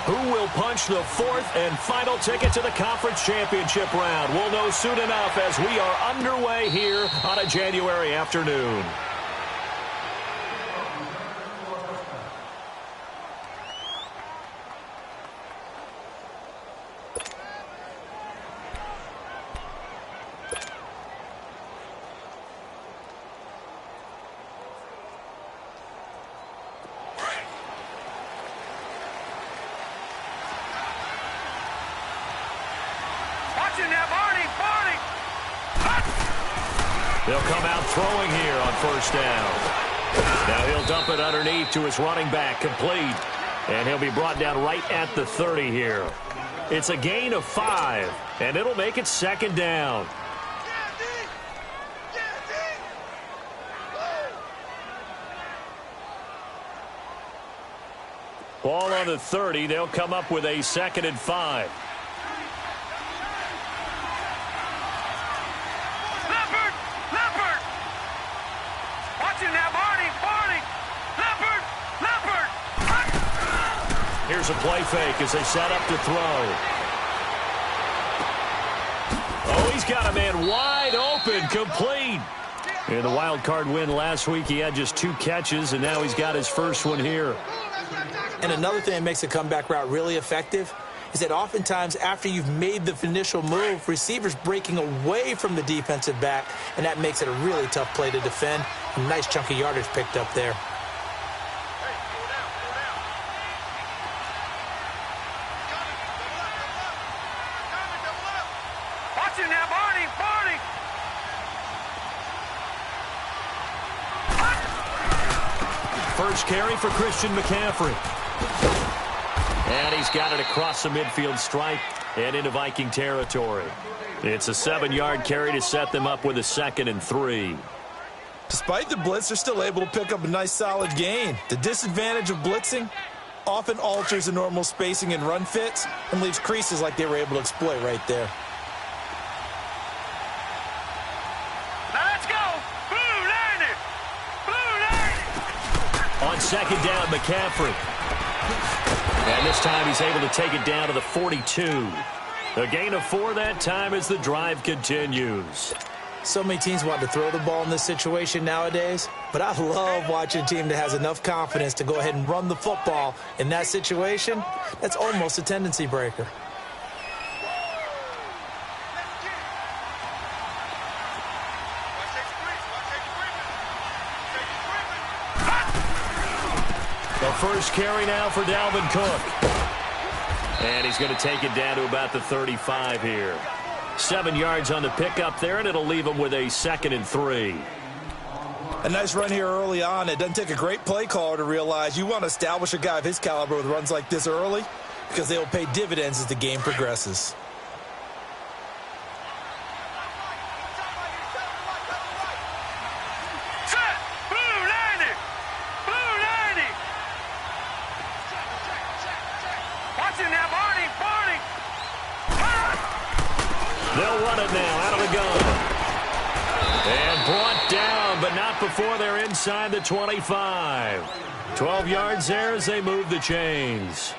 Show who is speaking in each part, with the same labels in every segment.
Speaker 1: Who will punch the fourth and final ticket to the conference championship round? We'll know soon enough as we are underway here on a January afternoon. They'll come out throwing here on first down. Now he'll dump it underneath to his running back, complete. And he'll be brought down right at the 30 here. It's a gain of 5, and it'll make it second down. Ball on the 30. They'll come up with a 2nd and 5. Here's a play fake as they set up to throw. Oh, he's got a man wide open, complete. In the wild card win last week, he had just 2 catches, and now he's got his first one here.
Speaker 2: And another thing that makes a comeback route really effective is that oftentimes after you've made the initial move, receivers breaking away from the defensive back, and that makes it a really tough play to defend. A nice chunk of yardage picked up there.
Speaker 1: First carry for Christian McCaffrey. And he's got it across the midfield stripe and into Viking territory. It's a 7-yard carry to set them up with a 2nd and 3.
Speaker 3: Despite the blitz, they're still able to pick up a nice solid gain. The disadvantage of blitzing often alters the normal spacing and run fits and leaves creases like they were able to exploit right there.
Speaker 1: On 2nd down, McCaffrey. And this time he's able to take it down to the 42. A gain of 4 that time as the drive continues.
Speaker 2: So many teams want to throw the ball in this situation nowadays, but I love watching a team that has enough confidence to go ahead and run the football in that situation. That's almost a tendency breaker.
Speaker 1: First carry now for Dalvin Cook. And he's going to take it down to about the 35 here. 7 yards on the pickup there, and it'll leave him with a 2nd and 3.
Speaker 3: A nice run here early on. It doesn't take a great play caller to realize you want to establish a guy of his caliber with runs like this early because they will pay dividends as the game progresses.
Speaker 1: They'll run it now out of the gun. And brought down, but not before they're inside the 25. 12 yards there as they move the chains.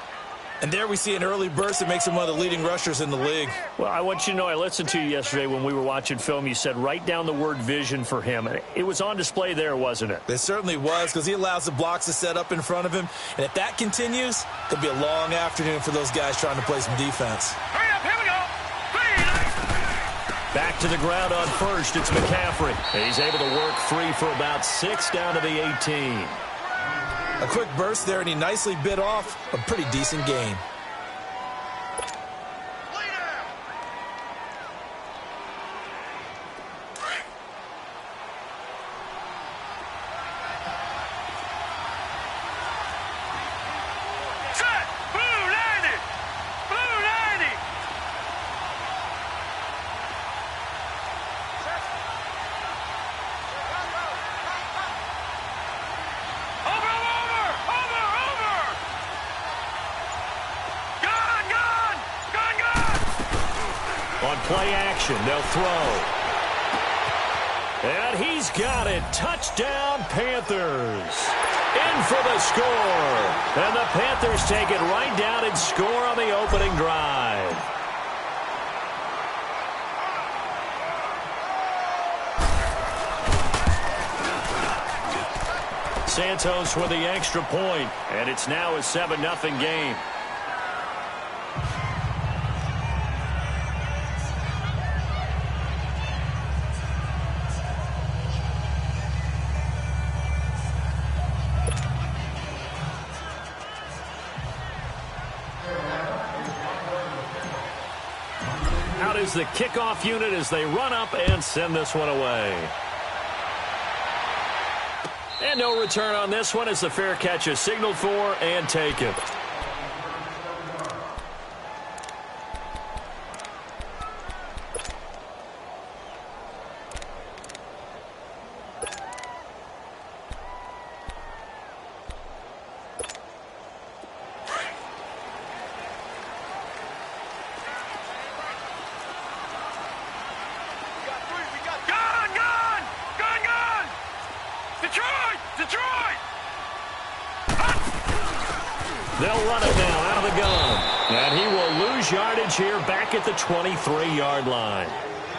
Speaker 3: And there we see an early burst that makes him one of the leading rushers in the league.
Speaker 4: Well, I want you to know, I listened to you yesterday when we were watching film. You said write down the word vision for him. It was on display there, wasn't it?
Speaker 3: It certainly was, because he allows the blocks to set up in front of him. And if that continues, it'll be a long afternoon for those guys trying to play some defense.
Speaker 5: Hurry up, here we go.
Speaker 1: Back to the ground on first, it's McCaffrey. He's able to work 3 for about 6 down to the 18.
Speaker 3: A quick burst there, and he nicely bit off a pretty decent gain.
Speaker 1: Play action, they'll throw. And he's got it. Touchdown, Panthers. In for the score. And the Panthers take it right down and score on the opening drive. Santos with the extra point, and it's now a 7-0 game. Out is the kickoff unit as they run up and send this one away. And no return on this one as the fair catch is signaled for and taken. They'll run it now out of the gun. And he will lose yardage here back at the 23-yard line.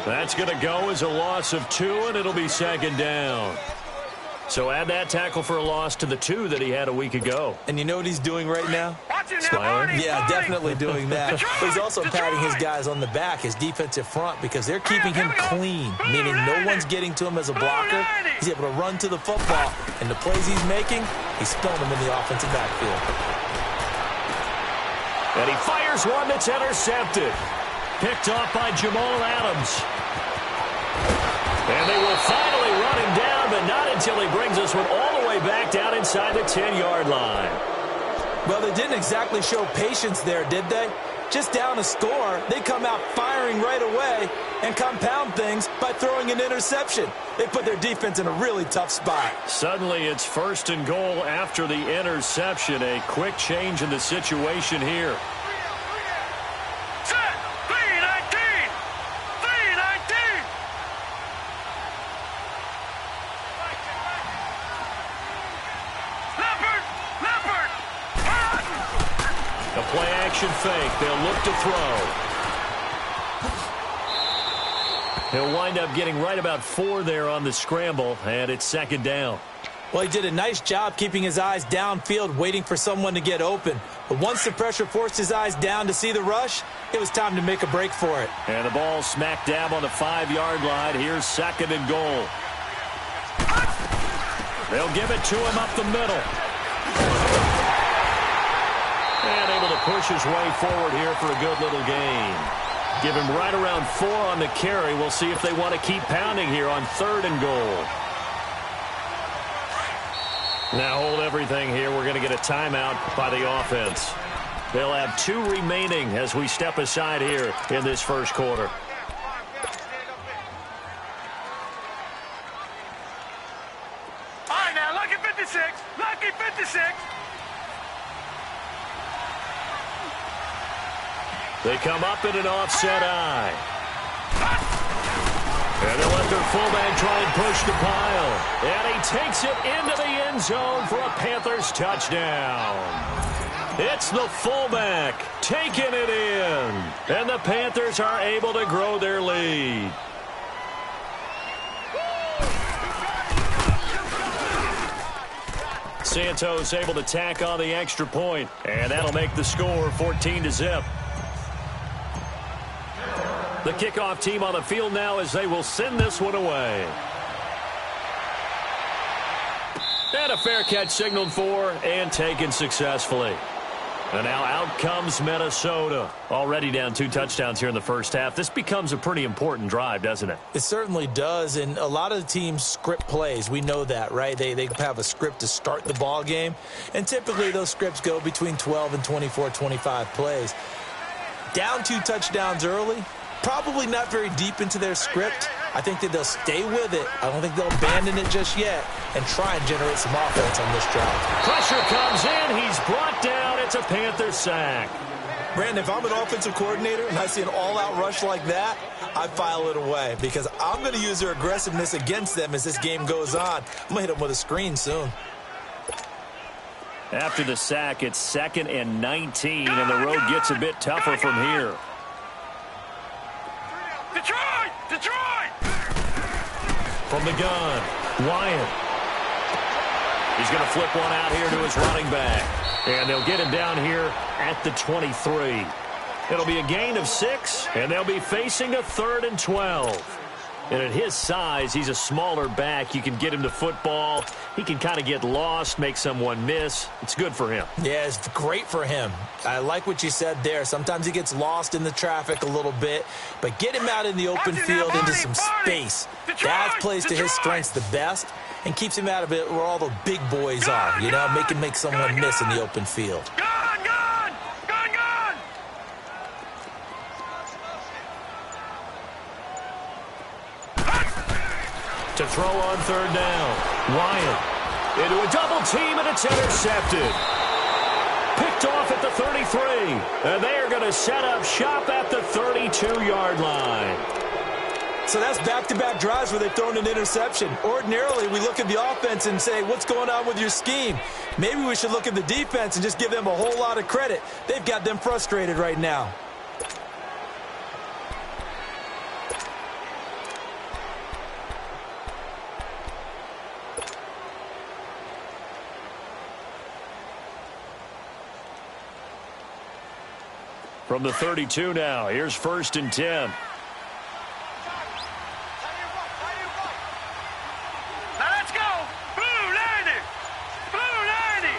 Speaker 1: That's going to go as a loss of 2, and it'll be second down. So add that tackle for a loss to the 2 that he had a week ago.
Speaker 2: And you know what he's doing right now?
Speaker 1: Smiling?
Speaker 2: Yeah, definitely doing that. But he's also patting his guys on the back, his defensive front, because they're keeping him clean, meaning no one's getting to him as a blocker. He's able to run to the football, and the plays he's making, he's throwing them in the offensive backfield.
Speaker 1: And he fires one that's intercepted. Picked off by Jamal Adams. And they will finally run him down, but not until he brings this one all the way back down inside the 10-yard line.
Speaker 2: Well, they didn't exactly show patience there, did they? Just down a score, they come out firing right away and compound things by throwing an interception. They put their defense in a really tough spot.
Speaker 1: Suddenly, it's 1st and goal after the interception. A quick change in the situation here.
Speaker 5: Set! 3-19! 3-19! Leopard!
Speaker 1: A play-action fake. They'll look to throw. He'll wind up getting right about 4 there on the scramble, and it's second down.
Speaker 2: Well, he did a nice job keeping his eyes downfield, waiting for someone to get open. But once the pressure forced his eyes down to see the rush, it was time to make a break for it.
Speaker 1: And the ball smack dab on the 5-yard line. Here's second and goal. They'll give it to him up the middle. And able to push his way forward here for a good little gain. Give him right around 4 on the carry. We'll see if they want to keep pounding here on 3rd and goal. Now hold everything here. We're going to get a timeout by the offense. They'll have 2 remaining as we step aside here in this first quarter.
Speaker 5: All right, now, lucky 56. Lucky 56.
Speaker 1: They come up in an offset eye. And they'll let their fullback try and push the pile. And he takes it into the end zone for a Panthers touchdown. It's the fullback taking it in. And the Panthers are able to grow their lead. Santos able to tack on the extra point. And that'll make the score 14-0. The kickoff team on the field now as they will send this one away. And a fair catch signaled for and taken successfully. And now out comes Minnesota. Already down 2 touchdowns here in the first half. This becomes a pretty important drive, doesn't it?
Speaker 2: It certainly does, and a lot of the teams script plays. We know that, right? They have a script to start the ball game, and typically those scripts go between 12 and 24, 25 plays. Down 2 touchdowns early, probably not very deep into their script. I think that they'll stay with it. I don't think they'll abandon it just yet and try and generate some offense on this drive.
Speaker 1: Pressure comes in. He's brought down. It's a Panther sack.
Speaker 3: Brandon, if I'm an offensive coordinator and I see an all-out rush like that, I file it away because I'm going to use their aggressiveness against them as this game goes on. I'm going to hit them with a screen soon.
Speaker 4: After the sack, it's 2nd and 19, and the road gets a bit tougher from here.
Speaker 5: Detroit! Detroit!
Speaker 1: From the gun, Wyatt. He's going to flip one out here to his running back. And they'll get him down here at the 23. It'll be a gain of 6, and they'll be facing a 3rd and 12. And at his size, he's a smaller back. You can get him the football. He can kind of get lost, make someone miss. It's good for him.
Speaker 2: Yeah, it's great for him. I like what you said there. Sometimes he gets lost in the traffic a little bit, but get him out in the open field into some space. That plays to his strengths the best and keeps him out of it where all the big boys are, you know, make someone miss in the open field.
Speaker 5: Gun, gun! Gun, gun!
Speaker 1: To throw on 3rd down, Wyatt into a double team, and it's intercepted. Picked off at the 33, and they are going to set up shop at the 32-yard line.
Speaker 2: So that's back-to-back drives where they've thrown an interception. Ordinarily, we look at the offense and say, what's going on with your scheme? Maybe we should look at the defense and just give them a whole lot of credit. They've got them frustrated right now.
Speaker 4: From the 32 now, here's 1st and 10.
Speaker 5: Now let's go! Blue 90! Blue 90!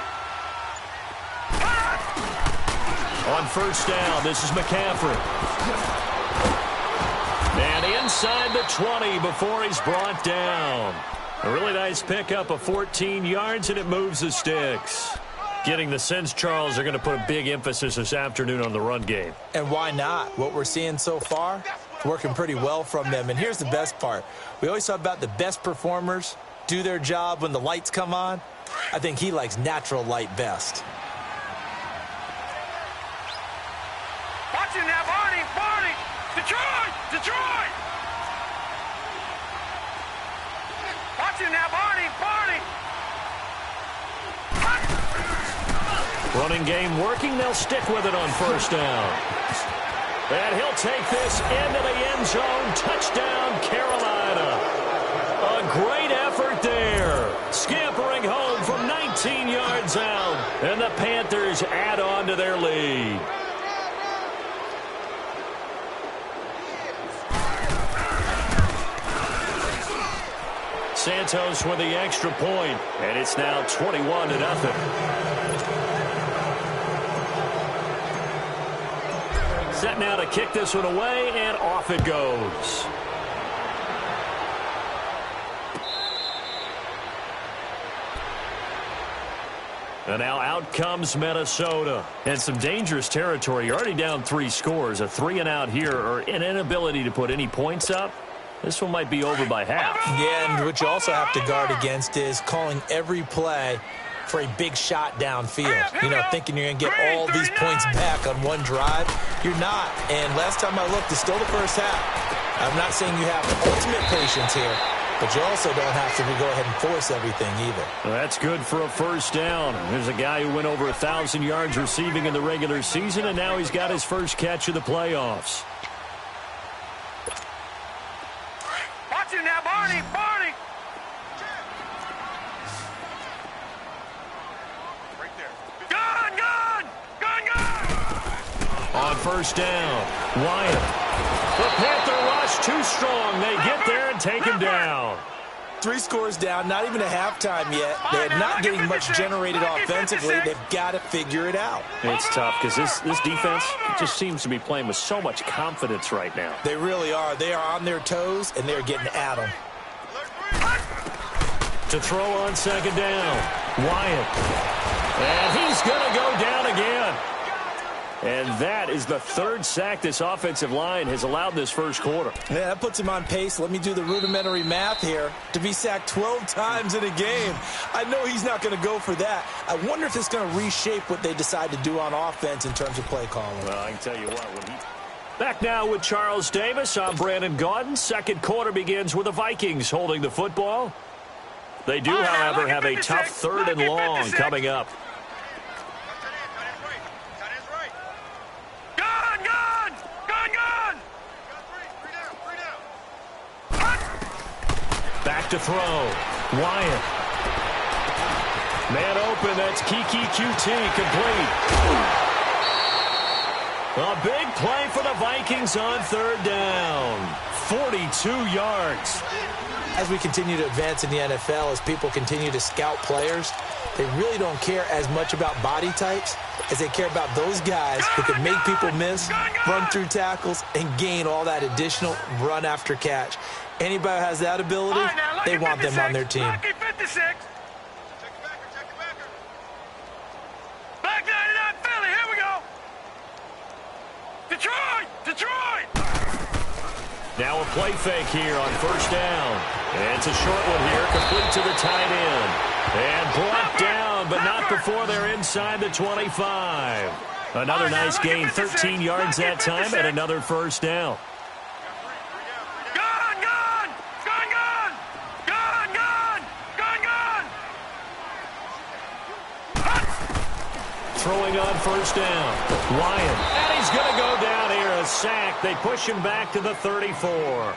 Speaker 1: On 1st down, this is McCaffrey. And inside the 20 before he's brought down. A really nice pickup of 14 yards, and it moves the sticks. Getting the sense, Charles, they're going to put a big emphasis this afternoon on the run game.
Speaker 2: And why not? What we're seeing so far, working pretty well from them. And here's the best part. We always talk about the best performers do their job when the lights come on. I think he likes natural light best.
Speaker 5: Watch him now, Barney! Barney! Detroit! Detroit! Watch him now, Barney! Barney!
Speaker 1: Running game working. They'll stick with it on 1st down. And he'll take this into the end zone. Touchdown, Carolina. A great effort there. Scampering home from 19 yards out. And the Panthers add on to their lead. Santos with the extra point, and it's now 21-0. Set now to kick this one away, and off it goes. And now out comes Minnesota. And some dangerous territory. You're already down 3 scores. A 3-and-out here, or an inability to put any points up. This one might be over by half.
Speaker 2: Yeah, and what you also have to guard against is calling every play for a big shot downfield. You know, thinking you're going to get all these points back on one drive. You're not. And last time I looked, it's still the first half. I'm not saying you have ultimate patience here, but you also don't have to go ahead and force everything either.
Speaker 1: Well, that's good for a 1st down. There's a guy who went over 1,000 yards receiving in the regular season, and now he's got his first catch of the playoffs.
Speaker 5: Watch him now, Barney! Barney! Right there. Gun! Gun! Gun! Gun!
Speaker 1: On 1st down, Wyatt. The Panther rush too strong. They get there and take him down.
Speaker 2: 3 scores down, not even a halftime yet. They're not getting much generated offensively. They've got to figure it out.
Speaker 4: It's tough because this defense just seems to be playing with so much confidence right now.
Speaker 2: They really are. They are on their toes, and they're getting at them.
Speaker 1: To throw on 2nd down, Wyatt. And he's going to go down again.
Speaker 4: And that is the 3rd sack this offensive line has allowed this first quarter.
Speaker 2: Yeah, that puts him on pace. Let me do the rudimentary math here. To be sacked 12 times in a game. I know he's not going to go for that. I wonder if it's going to reshape what they decide to do on offense in terms of play calling.
Speaker 4: Well, I can tell you what.
Speaker 1: Back now with Charles Davis. I'm Brandon Gaudin. 2nd quarter begins with the Vikings holding the football. They do, however, have a tough 3rd and long coming up.
Speaker 4: Back to throw. Wyatt. Man open, that's Kiki QT, complete. A big play for the Vikings on third down. 42 yards.
Speaker 2: As we continue to advance in the NFL, as people continue to scout players, they really don't care as much about body types as they care about those guys who can make people miss, run through tackles, and gain all that additional run after catch. Anybody who has that ability, they want them on their team.
Speaker 5: Lucky 56. Black 99 Philly, here we go. Detroit! Detroit!
Speaker 4: Now a play fake here on first down. And it's a short one here, complete to the tight end. And brought down, but not before they're inside the 25. Another nice gain, 13 yards that time, and another first down.
Speaker 5: Gone, gone! Gone, gone! Gone, gone! Gone, gone!
Speaker 4: Throwing on first down. Wyatt. And he's going to go down here, a sack. They push him back to the 34.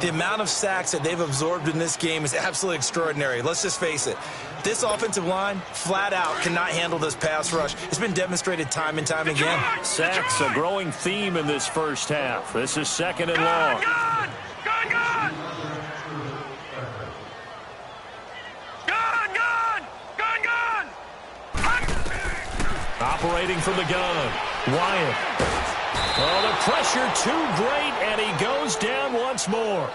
Speaker 3: The amount of sacks that they've absorbed in this game is absolutely extraordinary. Let's just face it. This offensive line, flat out, cannot handle this pass rush. It's been demonstrated time and time again.
Speaker 4: Sacks, a growing theme in this first half. This is second and long.
Speaker 5: Gone! Gone, gone! Gone, gone! Gone, gone!
Speaker 4: Operating from the gun. Wyatt. Oh, the pressure too great, and he goes down once more.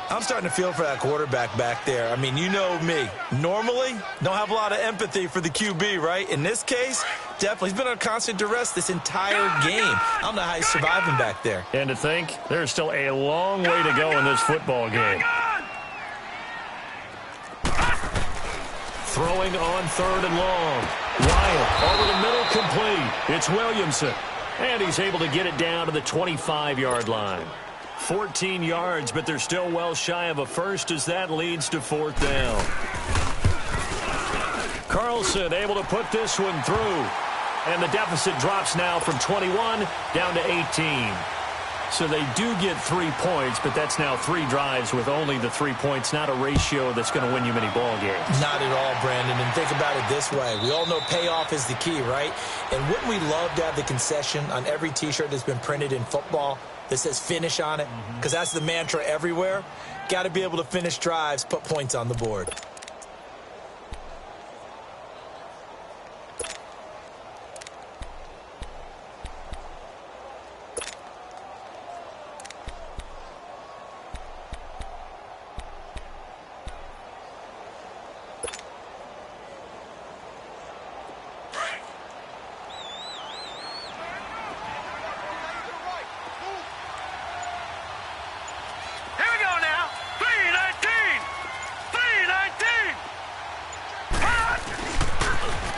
Speaker 3: I'm starting to feel for that quarterback back there. I mean, you know me. Normally, don't have a lot of empathy for the QB, right? In this case, definitely. He's been under constant duress this entire game. I don't know how he's surviving back there.
Speaker 4: And to think, there's still a long way to go in this football game. Throwing on third and long. Wyatt over the middle, complete. It's Williamson. And he's able to get it down to the 25-yard line. 14 yards, but they're still well shy of a first as that leads to fourth down. Carlson able to put this one through. And the deficit drops now from 21 down to 18. So they do get 3 points, but that's now 3 drives with only the 3 points, not a ratio that's going to win you many ball games.
Speaker 2: Not at all, Brandon. And think about it this way. We all know payoff is the key, right? And wouldn't we love to have the concession on every T-shirt that's been printed in football that says finish on it? Because that's the mantra everywhere. Got to be able to finish drives, put points on the board.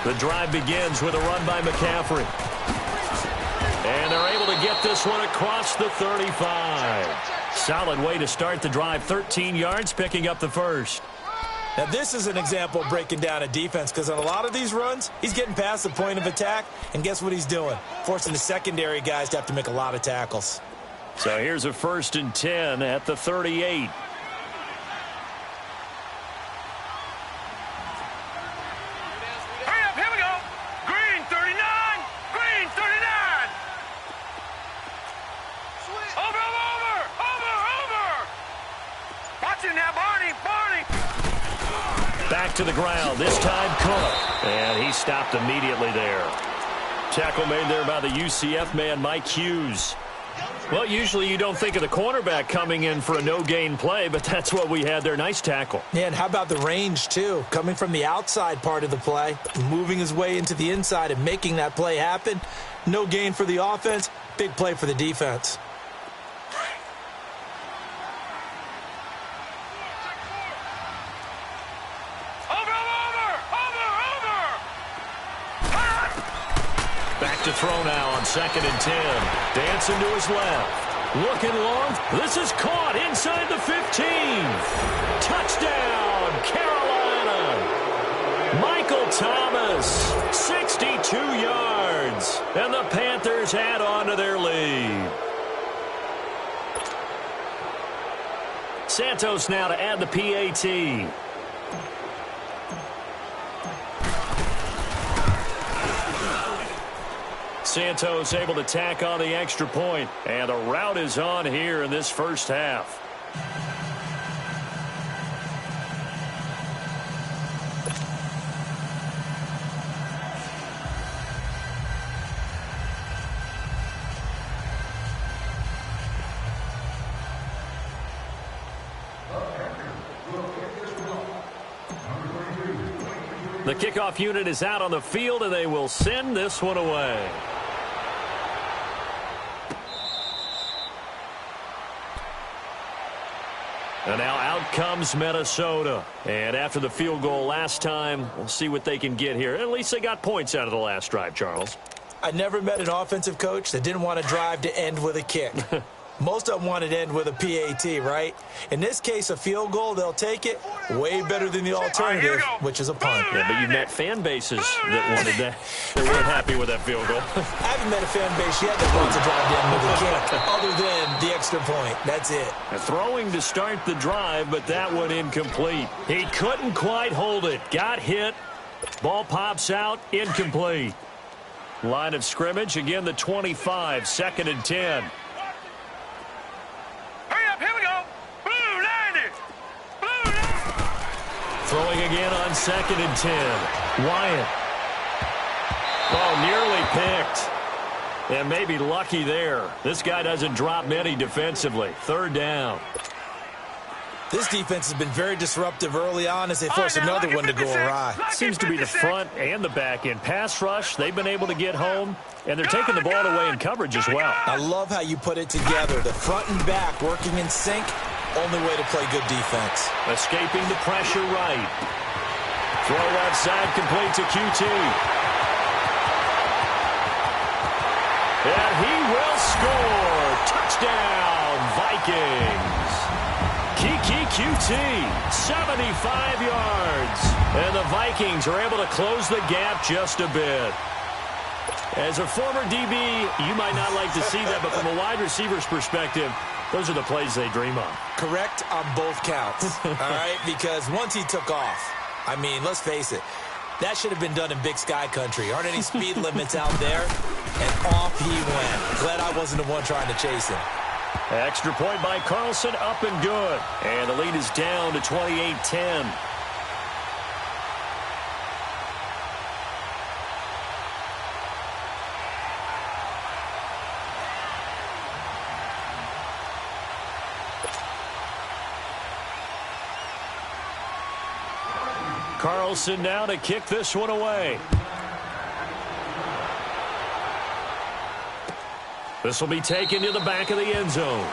Speaker 4: The drive begins with a run by McCaffrey. And they're able to get this one across the 35. Solid way to start the drive. 13 yards, picking up the first.
Speaker 2: Now, this is an example of breaking down a defense because on a lot of these runs, he's getting past the point of attack, and guess what he's doing? Forcing the secondary guys to have to make a lot of tackles.
Speaker 4: So here's a 1st and 10 at the 38. Back to the ground, this time Cook. And he stopped immediately there. Tackle made there by the UCF man, Mike Hughes. Well, usually you don't think of the cornerback coming in for a no-gain play, but that's what we had there. Nice tackle.
Speaker 2: Yeah, and how about the range, too? Coming from the outside part of the play, moving his way into the inside and making that play happen. No gain for the offense, big play for the defense.
Speaker 4: To throw now on 2nd and 10. Dancing to his left. Looking long. This is caught inside the 15. Touchdown, Carolina. Michael Thomas, 62 yards. And the Panthers add on to their lead.
Speaker 1: Santos now to add the PAT. Santos able to tack on the extra point, and the rout is on here in this first half. The kickoff unit is out on the field, and they will send this one away. And now out comes Minnesota. And after the field goal last time, we'll see what they can get here. At least they got points out of the last drive, Charles.
Speaker 2: I never met an offensive coach that didn't want to drive to end with a kick. Most of them wanted to end with a PAT, right? In this case, a field goal, they'll take it. Way better than the alternative, which is a punt.
Speaker 1: Yeah, but you've met fan bases that wanted that. They weren't happy with that field goal.
Speaker 2: I haven't met a fan base yet that wants to drive to end with a kick, other than the extra point. That's it.
Speaker 1: Throwing to start the drive, but that one incomplete. He couldn't quite hold it. Got hit. Ball pops out. Incomplete. Line of scrimmage, again the 25, 2nd and 10. Throwing again on 2nd and 10. Wyatt. Oh, nearly picked. And maybe lucky there. This guy doesn't drop many defensively. 3rd down.
Speaker 2: This defense has been very disruptive early on as they force another one to go awry.
Speaker 1: Seems to be the front and the back end. Pass rush, they've been able to get home, and they're taking the ball away in coverage as well.
Speaker 2: I love how you put it together. The front and back working in sync. Only way to play good defense.
Speaker 1: Escaping the pressure right. Throw outside, complete to QT. And he will score. Touchdown, Vikings. Kiki QT, 75 yards. And the Vikings are able to close the gap just a bit. As a former DB, you might not like to see that, but from a wide receiver's perspective, those are the plays they dream of.
Speaker 2: Correct on both counts, all right? Because once he took off, I mean, let's face it, that should have been done in Big Sky country. Aren't any speed limits out there? And off he went. Glad I wasn't the one trying to chase him.
Speaker 1: Extra point by Carlson, up and good. And the lead is down to 28-10. Carlson now to kick this one away. This will be taken to the back of the end zone.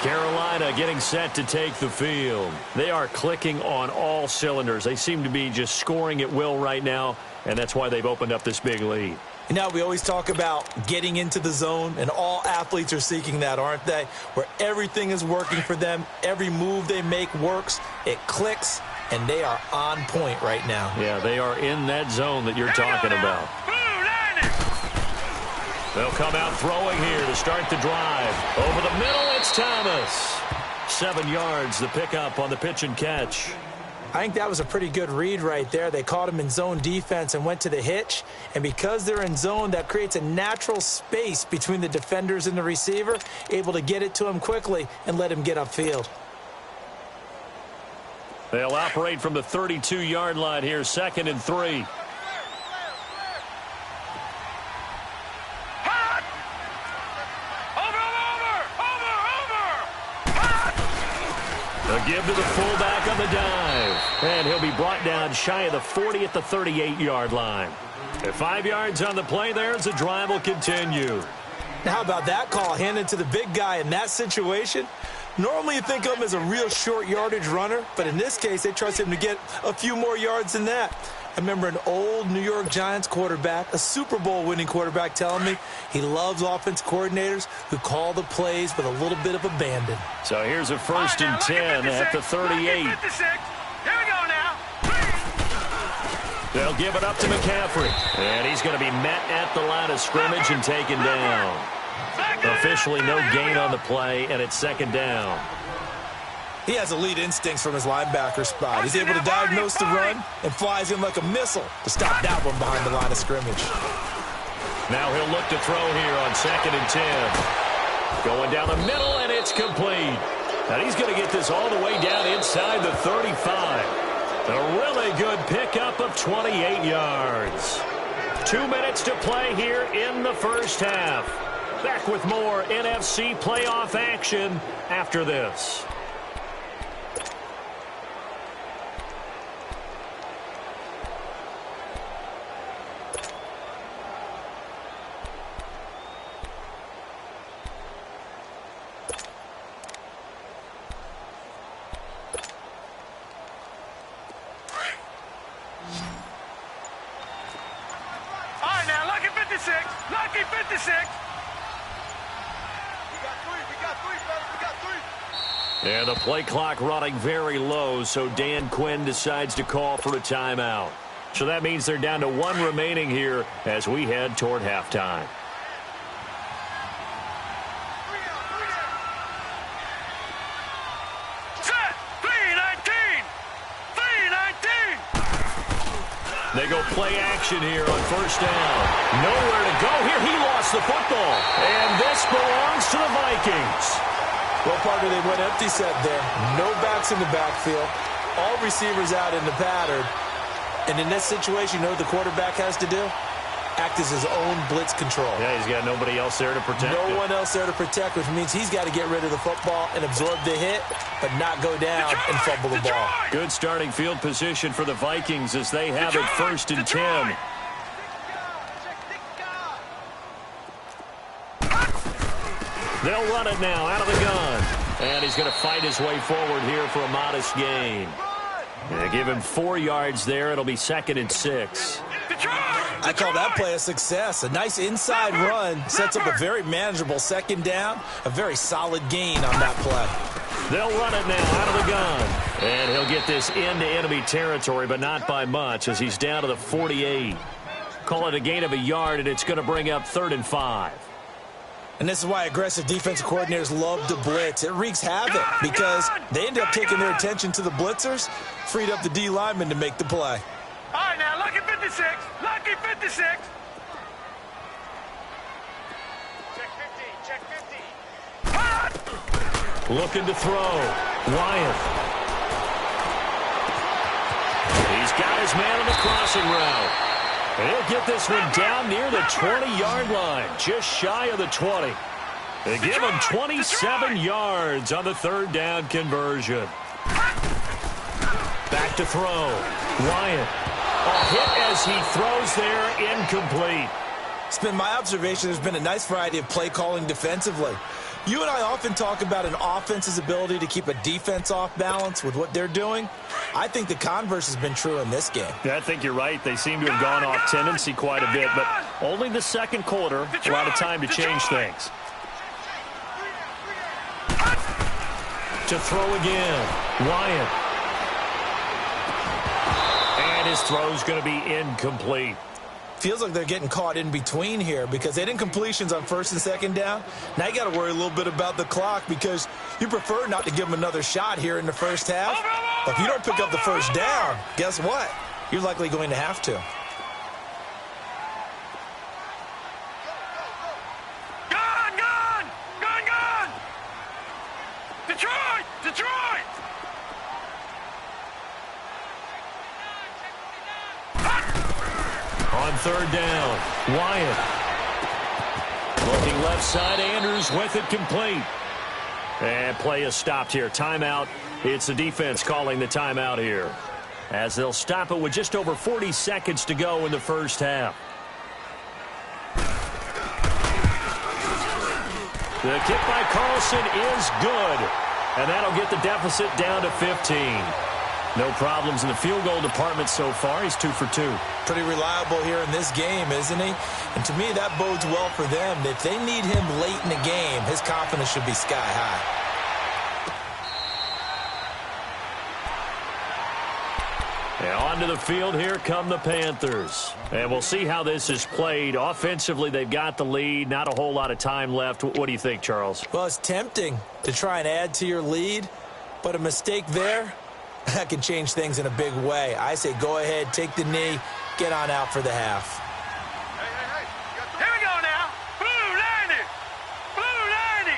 Speaker 1: Carolina getting set to take the field. They are clicking on all cylinders. They seem to be just scoring at will right now, and that's why they've opened up this big lead.
Speaker 2: You know, we always talk about getting into the zone, and all athletes are seeking that, aren't they? Where everything is working for them, every move they make works, it clicks, and they are on point right now.
Speaker 1: Yeah, they are in that zone that you're talking about. They'll come out throwing here to start the drive. Over the middle, it's Thomas. 7 yards, the pickup on the pitch and catch.
Speaker 2: I think that was a pretty good read right there. They caught him in zone defense and went to the hitch. And because they're in zone, that creates a natural space between the defenders and the receiver, able to get it to him quickly and let him get upfield.
Speaker 1: They'll operate from the 32-yard line here, 2nd and 3. A give to the fullback on the dive. And he'll be brought down shy of the 40 at the 38-yard line. At 5 yards on the play there, the drive will continue.
Speaker 2: Now, how about that call handed to the big guy in that situation? Normally you think of him as a real short yardage runner, but in this case they trust him to get a few more yards than that. I remember an old New York Giants quarterback, a Super Bowl winning quarterback, telling me he loves offense coordinators who call the plays with a little bit of abandon.
Speaker 1: So here's a 1st and 10 at the 38.
Speaker 5: Here we go now.
Speaker 1: They'll give it up to McCaffrey. And he's going to be met at the line of scrimmage and taken down. Officially no gain on the play, and it's second down.
Speaker 3: He has elite instincts from his linebacker spot. He's able to diagnose the run and flies in like a missile to stop that one behind the line of scrimmage.
Speaker 1: Now he'll look to throw here on 2nd and 10. Going down the middle, and it's complete. And he's going to get this all the way down inside the 35. A really good pickup of 28 yards. 2 minutes to play here in the first half. Back with more NFC playoff action after this.
Speaker 5: Lucky 56.
Speaker 1: And the play clock running very low, so Dan Quinn decides to call for a timeout. So that means they're down to 1 remaining here as we head toward halftime.
Speaker 5: Set. 3-19. 3-19.
Speaker 1: They go play action here on first down. Nowhere to go here. He lost the football. And this belongs to the Vikings.
Speaker 2: Well, partner, they went empty set there. No backs in the backfield. All receivers out in the pattern. And in this situation, you know what the quarterback has to do? Act as his own blitz control.
Speaker 1: Yeah, he's got nobody else there to protect
Speaker 2: No
Speaker 1: it.
Speaker 2: one else there to protect, which means he's got to get rid of the football and absorb the hit, but not go down and fumble the ball.
Speaker 1: Good starting field position for the Vikings as they have it 1st and 10. They'll run it now out of the gun. And he's going to fight his way forward here for a modest gain. They give him 4 yards there. It'll be 2nd and 6.
Speaker 2: I call that play a success. A nice inside run sets up a very manageable 2nd down. A very solid gain on that play.
Speaker 1: They'll run it now out of the gun. And he'll get this into enemy territory, but not by much as he's down to the 48. Call it a gain of a yard, and it's going to bring up 3rd and 5.
Speaker 2: And this is why aggressive defensive coordinators love to blitz. It wreaks havoc because they end up taking their attention to the blitzers, freed up the D lineman to make the play.
Speaker 5: All right, now, lucky 56. Lucky 56. Check 50. Check 50.
Speaker 1: Looking to throw. Wyatt. He's got his man on the crossing route. And he'll get this one down near the 20-yard line, just shy of the 20. They give him 27 yards on the 3rd down conversion. Back to throw. Wyatt. A hit as he throws there, incomplete.
Speaker 2: It's been my observation there's been a nice variety of play calling defensively. You and I often talk about an offense's ability to keep a defense off balance with what they're doing. I think the converse has been true in this game.
Speaker 1: Yeah, I think you're right. They seem to have gone off tendency quite a bit, but only the 2nd quarter, a lot of time to change things. To throw again, Wyatt. And his throw's going to be incomplete.
Speaker 2: Feels like they're getting caught in between here because they didn't completions on 1st and 2nd down. Now you got to worry a little bit about the clock because you prefer not to give them another shot here in the first half. But if you don't pick up the 1st down, guess what? You're likely going to have to.
Speaker 5: Gone! Detroit! Detroit!
Speaker 1: On 3rd down, Wyatt. Looking left side, Andrews with it complete. And play is stopped here. Timeout. It's the defense calling the timeout here, as they'll stop it with just over 40 seconds to go in the first half. The kick by Carlson is good, and that'll get the deficit down to 15. No problems in the field goal department so far. He's 2 for 2.
Speaker 2: Pretty reliable here in this game, isn't he? And to me, that bodes well for them. If they need him late in the game, his confidence should be sky high.
Speaker 1: And onto the field, here come the Panthers. And we'll see how this is played. Offensively, they've got the lead. Not a whole lot of time left. What do you think, Charles?
Speaker 2: Well, it's tempting to try and add to your lead, but a mistake there, that can change things in a big way. I say go ahead, take the knee, get on out for the half.
Speaker 5: Here we go now. Blue 90. Blue 90.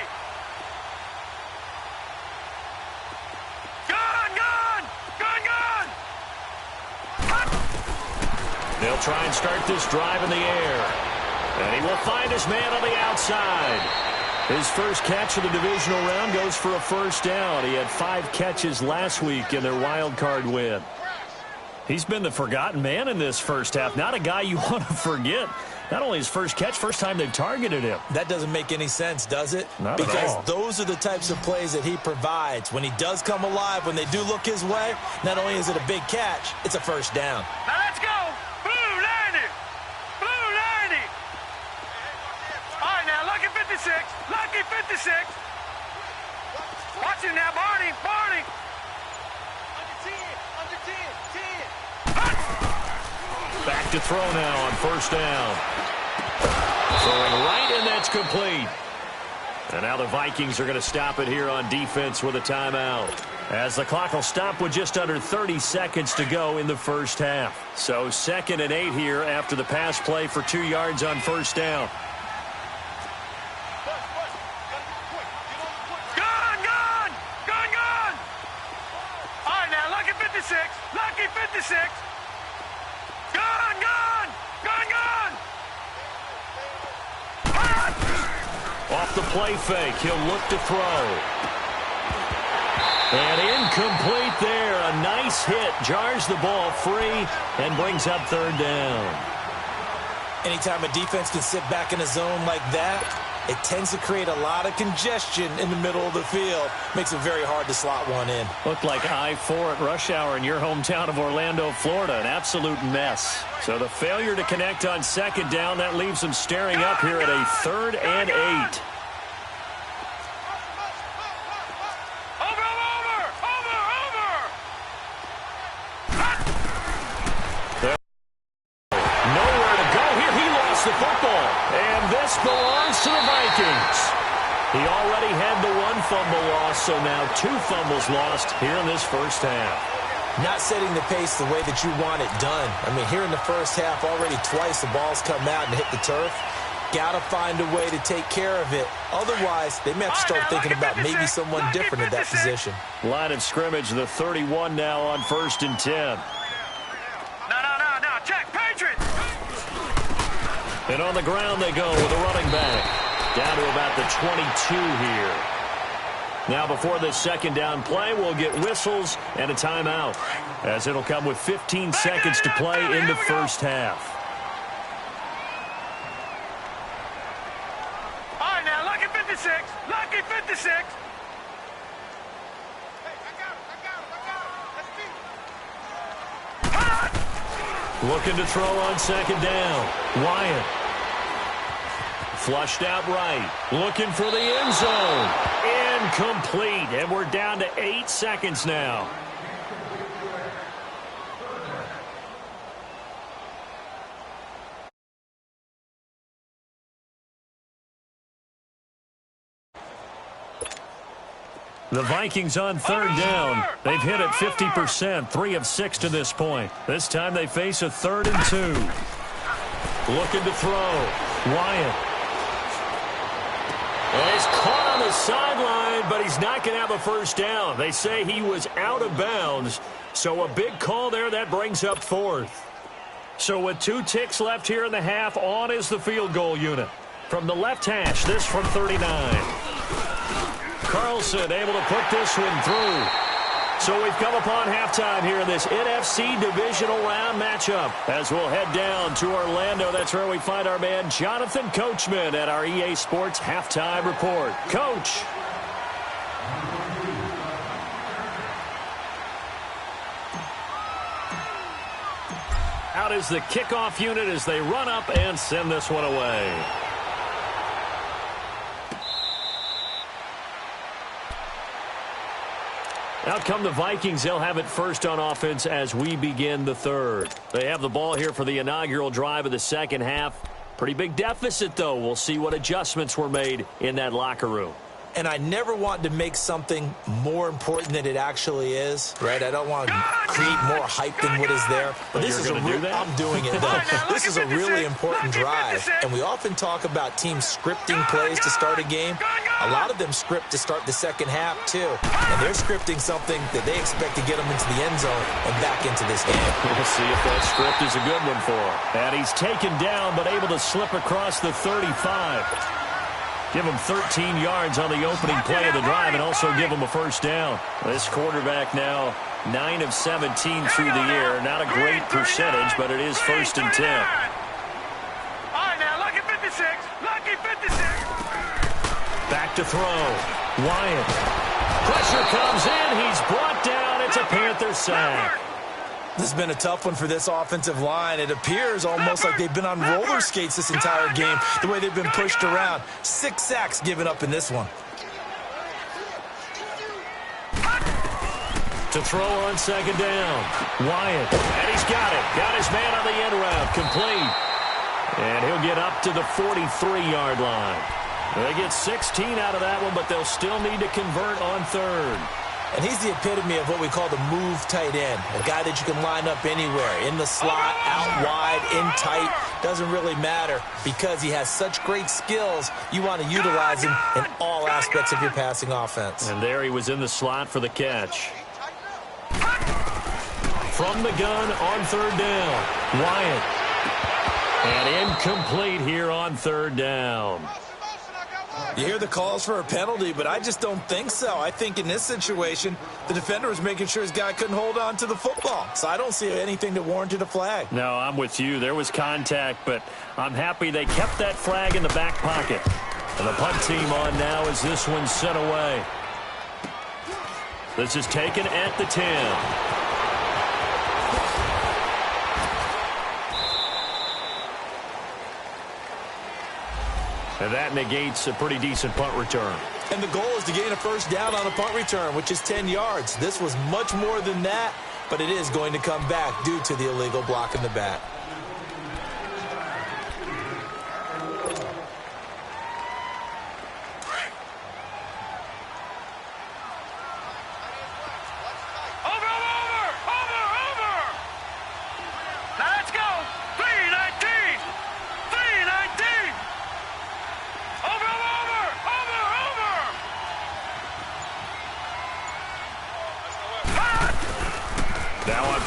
Speaker 5: Gone, gone. Gone, gone.
Speaker 1: They'll try and start this drive in the air. And he will find his man on the outside. His first catch of the divisional round goes for a first down. He had 5 catches last week in their wild card win. He's been the forgotten man in this first half. Not a guy you want to forget. Not only his first catch, first time they've targeted him.
Speaker 2: That doesn't make any sense, does it?
Speaker 1: Not at all.
Speaker 2: Because those are the types of plays that he provides. When he does come alive, when they do look his way, not only is it a big catch, it's a first down.
Speaker 5: Now let's go. Blue 90. Blue 90. All right, now, lucky 56. Lucky 56. Watch him now, Barney. Barney. Under 10.
Speaker 1: Back to throw now on first down. Throwing right, and that's complete. And now the Vikings are going to stop it here on defense with a timeout, as the clock will stop with just under 30 seconds to go in the first half. So 2nd and 8 here after the pass play for 2 yards on first down.
Speaker 5: Gone, gone. Gone, gone. All right, now, lucky 56. Lucky 56. Gone, gone. Gone, gone.
Speaker 1: Off the play fake, he'll look to throw. And incomplete there. A nice hit. Jars the ball free and brings up 3rd down.
Speaker 2: Anytime a defense can sit back in a zone like that, it tends to create a lot of congestion in the middle of the field. Makes it very hard to slot one in.
Speaker 1: Looked like I-4 at rush hour in your hometown of Orlando, Florida. An absolute mess. So the failure to connect on 2nd down, that leaves them staring up here at a 3rd and 8.
Speaker 5: The football,
Speaker 1: and this belongs to the Vikings. He already had the 1 fumble loss, so now 2 fumbles lost here in this first half.
Speaker 2: Not setting the pace the way that you want it done. I mean, here in the first half, already twice the ball's come out and hit the turf. Got to find a way to take care of it. Otherwise, they may have to start thinking about maybe someone different at that position.
Speaker 1: Line of scrimmage, the 31 now on 1st and 10.
Speaker 5: No, check, Patriots.
Speaker 1: And on the ground they go with a running back. Down to about the 22 here. Now before this 2nd down play, we'll get whistles and a timeout, as it'll come with 15 seconds to play in the first half.
Speaker 5: All right, now, lucky 56. Lucky 56.
Speaker 1: Looking to throw on 2nd down. Wyatt. Flushed out right. Looking for the end zone. Incomplete. And we're down to 8 seconds now. The Vikings on 3rd down. They've hit it 50%, 3 of 6 to this point. This time they face a 3rd and 2. Looking to throw. Wyatt. And he's caught on the sideline, but he's not going to have a first down. They say he was out of bounds, so a big call there. That brings up 4th. So with 2 ticks left here in the half, on is the field goal unit. From the left hash, this from 39. Carlson able to put this one through. So we've come upon halftime here in this NFC divisional round matchup. As we'll head down to Orlando, that's where we find our man Jonathan Coachman at our EA Sports Halftime Report. Coach. Out is the kickoff unit as they run up and send this one away. Out come the Vikings. They'll have it first on offense as we begin the third. They have the ball here for the inaugural drive of the second half. Pretty big deficit, though. We'll see what adjustments were made in that locker room.
Speaker 2: And I never want to make something more important than it actually is, right? I don't want to create more hype than what is there. But this is I'm doing it, though. This is a really important drive. And we often talk about teams scripting plays to start a game. A lot of them script to start the second half, too. And they're scripting something that they expect to get them into the end zone and back into this game.
Speaker 1: We'll see if that script is a good one for him. And he's taken down, but able to slip across the 35. Give him 13 yards on the opening play of the drive and also give him a first down. This quarterback now 9 of 17 through the year. Not a great percentage, but it is 1st and 10.
Speaker 5: All right, now, lucky 56. Lucky 56.
Speaker 1: Back to throw. Wyatt. Pressure comes in. He's brought down. It's a Panther sack.
Speaker 3: This has been a tough one for this offensive line. It appears almost like they've been on roller skates this entire game, the way they've been pushed around. 6 sacks given up in this one.
Speaker 1: To throw on second down. Wyatt. And he's got it. Got his man on the end route. Complete. And he'll get up to the 43-yard line. They get 16 out of that one, but they'll still need to convert on third.
Speaker 2: And he's the epitome of what we call the move tight end, a guy that you can line up anywhere, in the slot, out wide, in tight, doesn't really matter because he has such great skills. You want to utilize him in all aspects of your passing offense.
Speaker 1: And there he was in the slot for the catch. From the gun on third down, Wyatt. And incomplete here on third down.
Speaker 3: You hear the calls for a penalty, but I just don't think so. I think in this situation, the defender was making sure his guy couldn't hold on to the football. So I don't see anything that warranted a flag.
Speaker 1: No, I'm with you. There was contact, but I'm happy they kept that flag in the back pocket. And the punt team on now as this one's sent away. This is taken at the 10. And that negates a pretty decent punt return.
Speaker 2: And the goal is to gain a first down on a punt return, which is 10 yards. This was much more than that, but it is going to come back due to the illegal block in the back.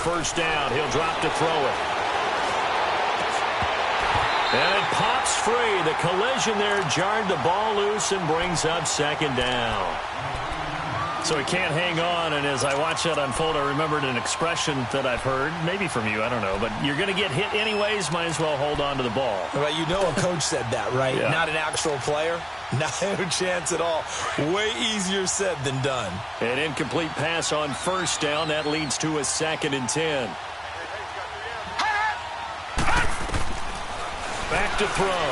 Speaker 1: First down, he'll drop to throw it. And it pops free. The collision there jarred the ball loose and brings up second down. So he can't hang on, and as I watch that unfold, I remembered an expression that I've heard, maybe from you, I don't know, but you're going to get hit anyways, might as well hold on to the ball.
Speaker 2: Well, you know a coach said that, right?
Speaker 1: Yeah.
Speaker 2: Not an actual player.
Speaker 3: Not a chance at all. Way easier said than done.
Speaker 1: An incomplete pass on first down. That leads to a 2nd and 10. Back to throw.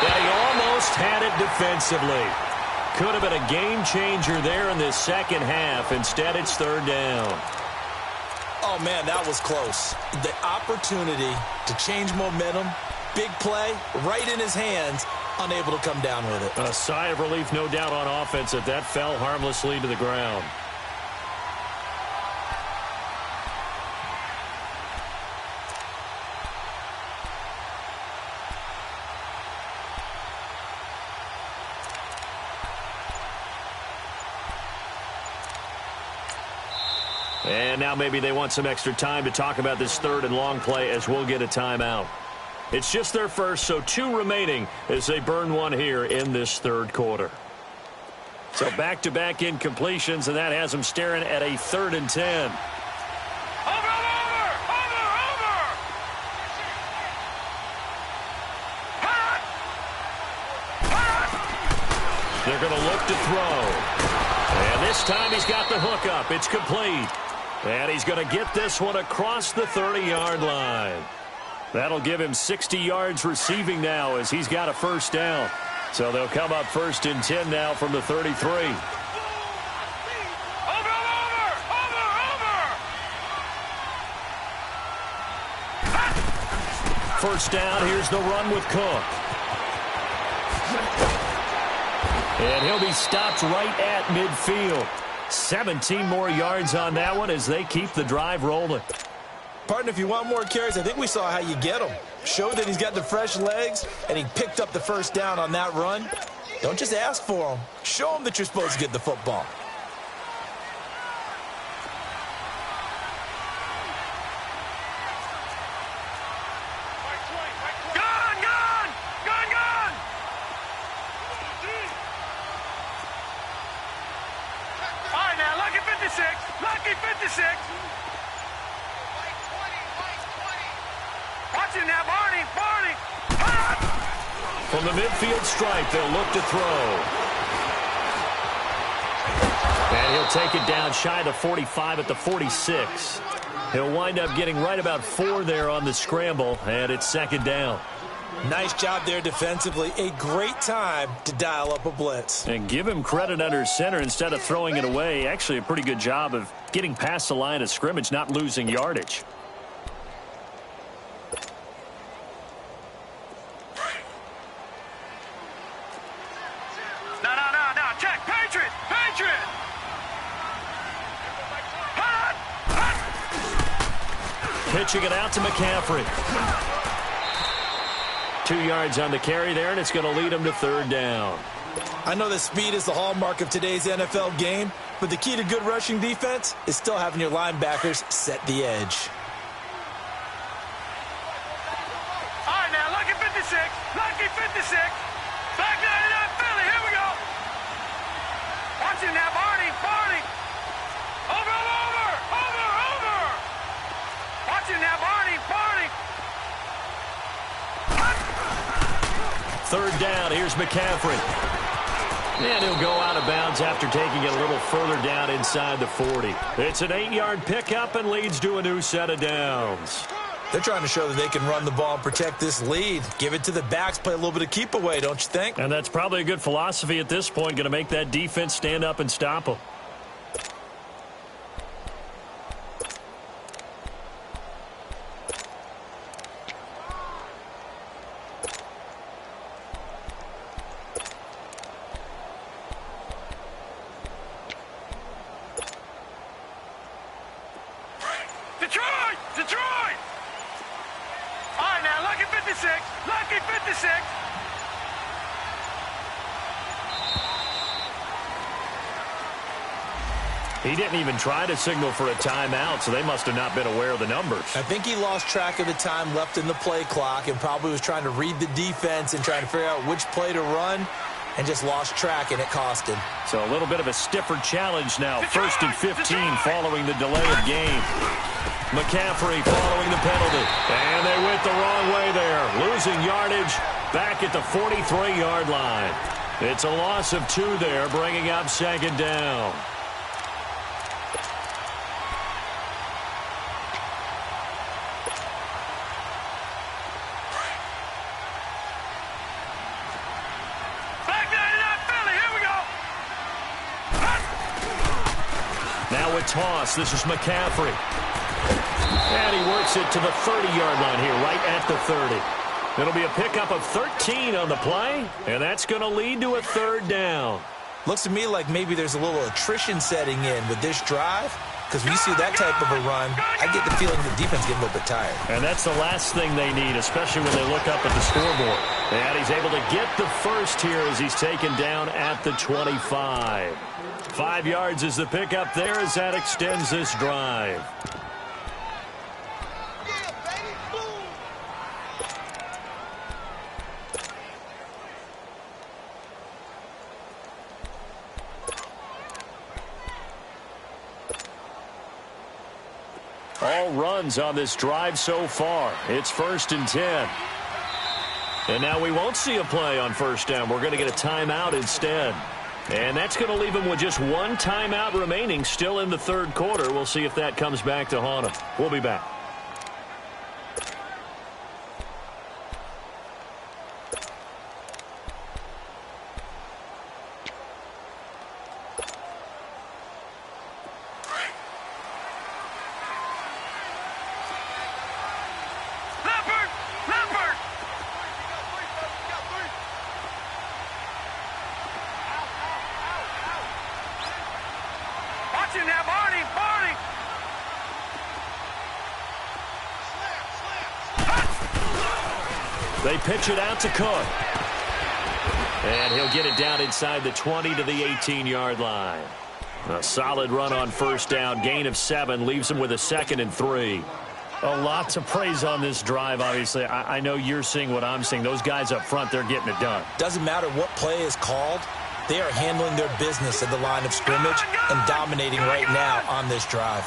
Speaker 1: And he almost had it defensively. Could have been a game changer there in this second half. Instead, it's third down.
Speaker 2: Oh, man, that was close. The opportunity to change momentum, big play, right in his hands, unable to come down with it.
Speaker 1: A sigh of relief, no doubt, on offense that fell harmlessly to the ground. And now maybe they want some extra time to talk about this third and long play as we'll get a timeout. It's just their first, so 2 remaining as they burn one here in this third quarter. So back-to-back incompletions, and that has them staring at a 3rd and 10. They're going to look to throw. And this time he's got the hook up. It's complete. And he's going to get this one across the 30-yard line. That'll give him 60 yards receiving now as he's got a first down. So they'll come up 1st and 10 now from the 33. First down, here's the run with Cook. And he'll be stopped right at midfield. 17 more yards on that one as they keep the drive rolling.
Speaker 3: Partner, if you want more carries, I think we saw how you get them. Showed that he's got the fresh legs, and he picked up the first down on that run. Don't just ask for them. Show them that you're supposed to get the football.
Speaker 5: Lucky 56. Watch it now, Barney.
Speaker 1: From the midfield stripe, they'll look to throw. And he'll take it down shy of the 45 at the 46. He'll wind up getting right about 4 there on the scramble, and it's second down.
Speaker 3: Nice job there defensively. A great time to dial up a blitz.
Speaker 1: And give him credit under center instead of throwing it away. Actually, a pretty good job of getting past the line of scrimmage, not losing yardage.
Speaker 5: No. Check. Patriot.
Speaker 1: Pitching it out to McCaffrey. 2 yards on the carry there, and it's going to lead him to third down.
Speaker 3: I know that speed is the hallmark of today's NFL game, but the key to good rushing defense is still having your linebackers set the edge.
Speaker 5: All right, now, lucky 56. Back 99, Philly, here we go. Watch it now, Barney. Over. Watch it now, Barney.
Speaker 1: Third down, here's McCaffrey. And he'll go out of bounds after taking it a little further down inside the 40. It's an 8-yard pickup and leads to a new set of downs.
Speaker 3: They're trying to show that they can run the ball and protect this lead. Give it to the backs, play a little bit of keep away, don't you think?
Speaker 1: And that's probably a good philosophy at this point, going to make that defense stand up and stop them.
Speaker 5: Detroit! All right, now, lucky 56.
Speaker 1: He didn't even try to signal for a timeout, so they must have not been aware of the numbers.
Speaker 3: I think he lost track of the time left in the play clock and probably was trying to read the defense and trying to figure out which play to run and just lost track, and it cost him.
Speaker 1: So a little bit of a stiffer challenge now. First and 15 following the delay of game. McCaffrey following the penalty. And they went the wrong way there. Losing yardage back at the 43-yard line. It's a loss of 2 there, bringing up second down. Now a toss. This is McCaffrey. And he works it to the 30-yard line here, right at the 30. It'll be a pickup of 13 on the play, and that's going to lead to a third down.
Speaker 3: Looks to me like maybe there's a little attrition setting in with this drive, because when you see that type of a run, I get the feeling the defense getting a little bit tired.
Speaker 1: And that's the last thing they need, especially when they look up at the scoreboard. And he's able to get the first here as he's taken down at the 25. 5 yards is the pickup there as that extends this drive. All runs on this drive so far. It's 1st and 10. And now we won't see a play on first down. We're going to get a timeout instead. And that's going to leave them with just 1 timeout remaining still in the third quarter. We'll see if that comes back to haunt them. We'll be back.
Speaker 5: Leopard!
Speaker 1: They pitch it out to Cook. And he'll get it down inside the 20 to the 18-yard line. A solid run on first down. Gain of 7 leaves him with a 2nd and 3. A lot to praise on this drive, obviously. I know you're seeing what I'm seeing. Those guys up front, they're getting it done.
Speaker 2: Doesn't matter what play is called. They are handling their business at the line of scrimmage and dominating right now on this drive.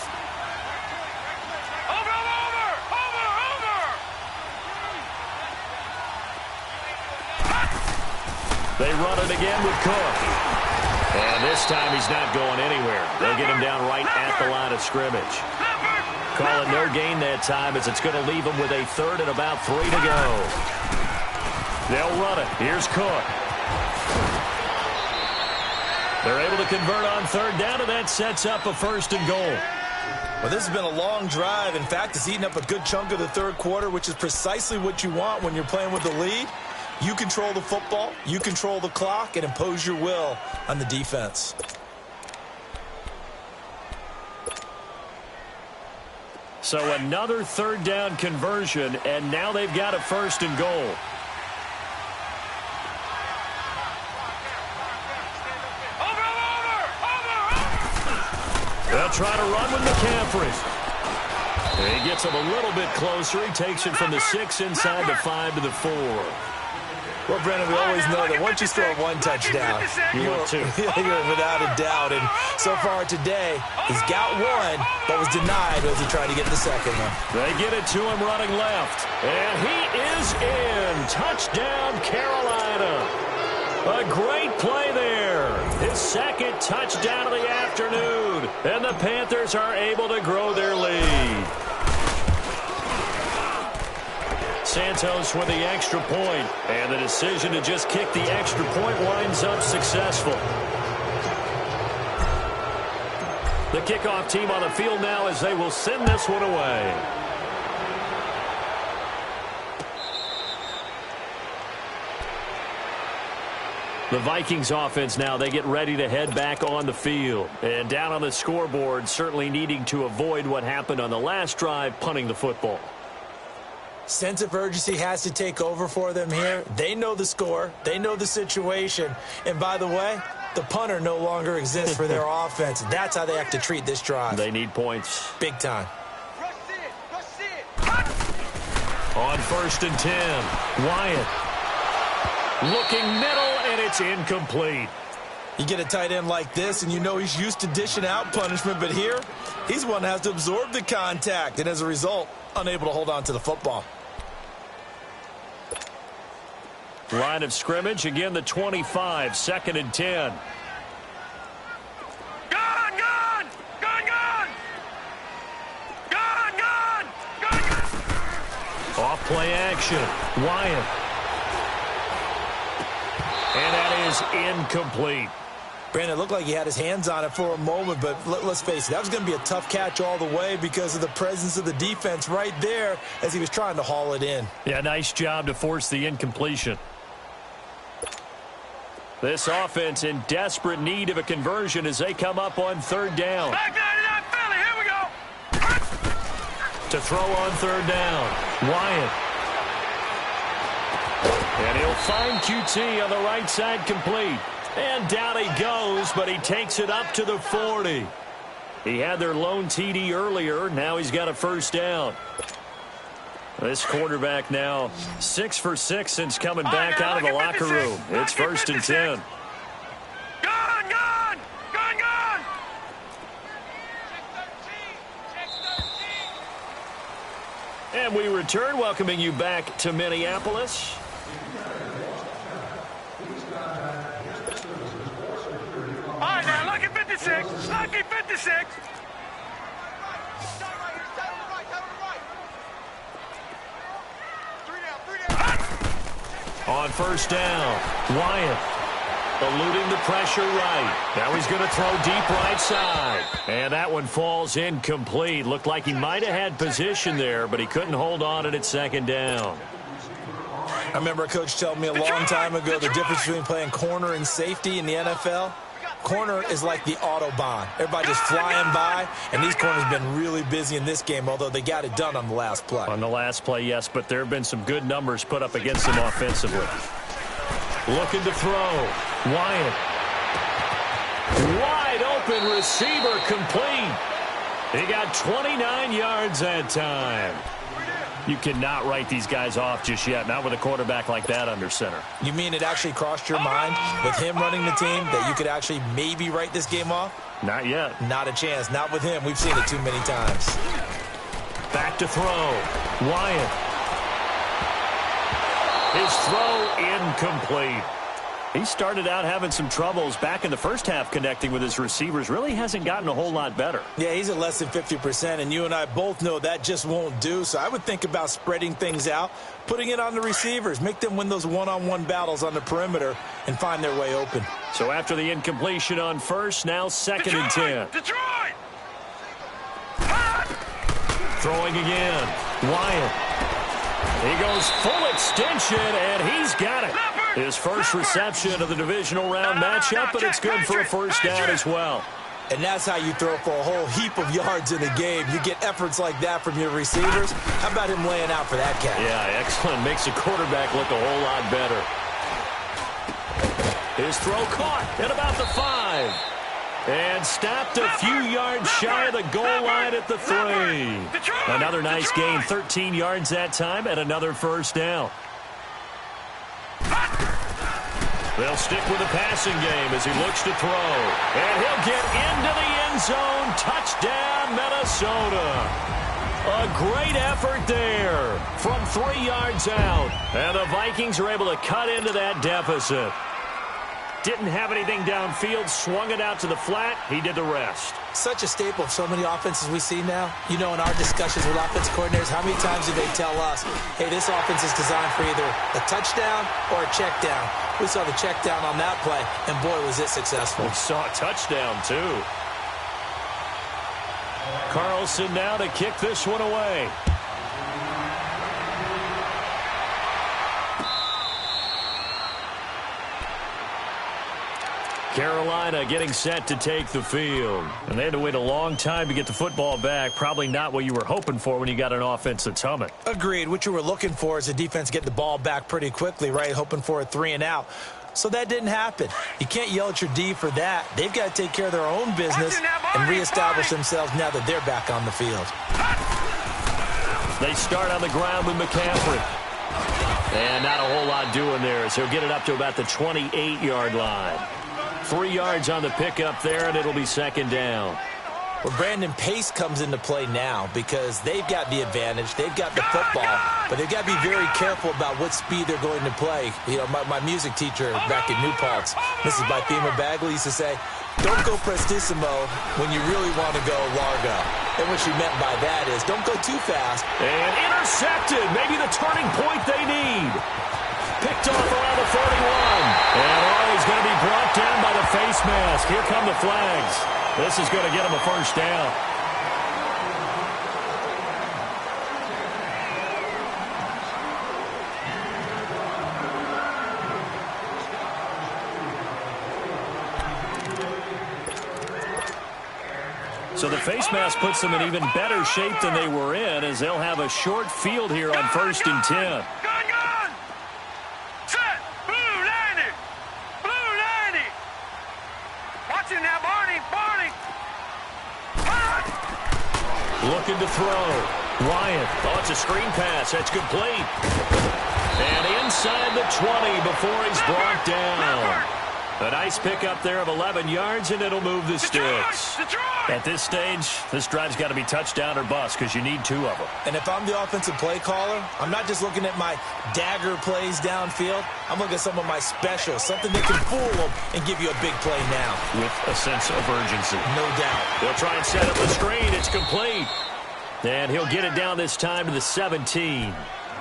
Speaker 1: They run it again with Cook. And this time he's not going anywhere. They'll get him down right at the line of scrimmage. Call it no gain that time as it's going to leave him with a 3rd and about 3 to go. They'll run it. Here's Cook. They're able to convert on 3rd down, and that sets up a 1st and goal.
Speaker 3: Well, this has been a long drive. In fact, it's eaten up a good chunk of the 3rd quarter, which is precisely what you want when you're playing with the lead. You control the football, you control the clock, and impose your will on the defense.
Speaker 1: So another 3rd down conversion, and now they've got a 1st and goal. They'll try to run with McCaffrey. He gets him a little bit closer. He takes it from the 6 inside the 5 to the 4.
Speaker 3: Well, Brennan, we always know that once you score 1 touchdown, you're without a doubt. And so far today, he's got 1, but was denied as he tried to get the 2nd one.
Speaker 1: They get it to him running left. And he is in. Touchdown, Carolina. A great play there. His 2nd touchdown of the afternoon. And the Panthers are able to grow their lead. Santos with the extra point, and the decision to just kick the extra point winds up successful. The kickoff team on the field now as they will send this one away. The Vikings offense now, they get ready to head back on the field. And down on the scoreboard, certainly needing to avoid what happened on the last drive, punting the football.
Speaker 2: Sense of urgency has to take over for them here. They know the score. They know the situation. And by the way, the punter no longer exists for their offense. That's how they have to treat this drive.
Speaker 1: They need points.
Speaker 2: Big time.
Speaker 1: On 1st and 10, Wyatt. Looking middle, and it's incomplete.
Speaker 3: You get a tight end like this, and you know he's used to dishing out punishment, but here, he's one that has to absorb the contact, and as a result, unable to hold on to the football.
Speaker 1: Line of scrimmage, again the 25, 2nd and 10.
Speaker 5: Gone, gone! Gone, gone! Gone, gone! Gone, gone!
Speaker 1: Off play action, Wyatt. And that is incomplete.
Speaker 2: Brandon, it looked like he had his hands on it for a moment, but let's face it, that was going to be a tough catch all the way because of the presence of the defense right there as he was trying to haul it in.
Speaker 1: Yeah, nice job to force the incompletion. This offense in desperate need of a conversion as they come up on 3rd down.
Speaker 5: Back 99 Philly, here we go!
Speaker 1: To throw on 3rd down, Wyatt. And he'll find QT on the right side complete. And down he goes, but he takes it up to the 40. He had their lone TD earlier. Now he's got a 1st down. This quarterback now 6 for 6 since coming back out of the locker room. It's 1st and 10.
Speaker 5: Gone, gone! Gone, gone!
Speaker 1: And we return, welcoming you back to Minneapolis.
Speaker 5: All right, now, lucky 56. Lucky 56.
Speaker 1: On 1st down, Wyatt eluding the pressure right. Now he's going to throw deep right side. And that one falls incomplete. Looked like he might have had position there, but he couldn't hold on at 2nd down.
Speaker 2: I remember a coach telling me a long time ago the difference between playing corner and safety in the NFL.
Speaker 3: Corner is like the Autobahn. Everybody just flying by, and these corners have been really busy in this game, although they got it done on the last play.
Speaker 1: On the last play, yes, but there have been some good numbers put up against them offensively. Looking to throw. Wyatt. Wide open receiver complete. He got 29 yards that time. You cannot write these guys off just yet, not with a quarterback like that under center.
Speaker 3: You mean it actually crossed your mind with him running the team that you could actually maybe write this game off?
Speaker 1: Not yet.
Speaker 3: Not a chance. Not with him. We've seen it too many times.
Speaker 1: Back to throw. Wyatt. His throw incomplete. He started out having some troubles back in the first half connecting with his receivers. Really hasn't gotten a whole lot better.
Speaker 3: Yeah, he's at less than 50%, and you and I both know that just won't do. So I would think about spreading things out, putting it on the receivers, make them win those one-on-one battles on the perimeter and find their way open.
Speaker 1: So after the incompletion on first, now 2nd and 10.
Speaker 5: Detroit!
Speaker 1: Throwing again. Wyatt. He goes full extension, and he's got it. His first reception of the divisional round matchup, but it's good for a first down as well.
Speaker 3: And that's how you throw for a whole heap of yards in a game. You get efforts like that from your receivers. How about him laying out for that catch?
Speaker 1: Yeah, excellent. Makes the quarterback look a whole lot better. His throw caught at about the 5. And stopped a few yards shy of the goal line at the 3. Another nice gain, 13 yards that time, and another first down. They'll stick with the passing game as he looks to throw. And he'll get into the end zone. Touchdown, Minnesota. A great effort there from 3 yards out. And the Vikings are able to cut into that deficit. Didn't have anything downfield, swung it out to the flat. He did the rest.
Speaker 2: Such a staple of so many offenses we see now. You know, in our discussions with offensive coordinators, how many times do they tell us, hey, this offense is designed for either a touchdown or a check down. We saw the check down on that play, and boy, was it successful.
Speaker 1: We saw a touchdown, too. Carlson now to kick this one away. Carolina getting set to take the field. And they had to wait a long time to get the football back. Probably not what you were hoping for when you got an offense that's humming.
Speaker 3: Agreed. What you were looking for is the defense get the ball back pretty quickly, right? Hoping for a 3 and out. So that didn't happen. You can't yell at your D for that. They've got to take care of their own business and reestablish themselves now that they're back on the field.
Speaker 1: They start on the ground with McCaffrey. And not a whole lot doing there as he'll get it up to about the 28-yard line. 3 yards on the pickup there, and it'll be 2nd down.
Speaker 3: Well, Brandon, pace comes into play now because they've got the advantage. They've got the football, but they've got to be very careful about what speed they're going to play. You know, my music teacher back in New Paltz, Mrs. Bythema Bagley, used to say, don't go prestissimo when you really want to go largo. And what she meant by that is don't go too fast.
Speaker 1: And intercepted, maybe the turning point they need. Picked off around the 41. And he's going to be brought down by the face mask. Here come the flags. This is going to get him a first down. So the face mask puts them in even better shape than they were in as they'll have a short field here on 1st and 10. Looking to throw. Wyatt. Oh, it's a screen pass. That's complete. And inside the 20 before he's brought down. A nice pickup there of 11 yards, and it'll move the sticks. At this stage, this drive's got to be touchdown or bust because you need 2 of them.
Speaker 3: And if I'm the offensive play caller, I'm not just looking at my dagger plays downfield. I'm looking at some of my specials, something that can fool them and give you a big play now.
Speaker 1: With a sense of urgency.
Speaker 3: No doubt.
Speaker 1: They'll try and set up the screen. It's complete. And he'll get it down this time to the 17.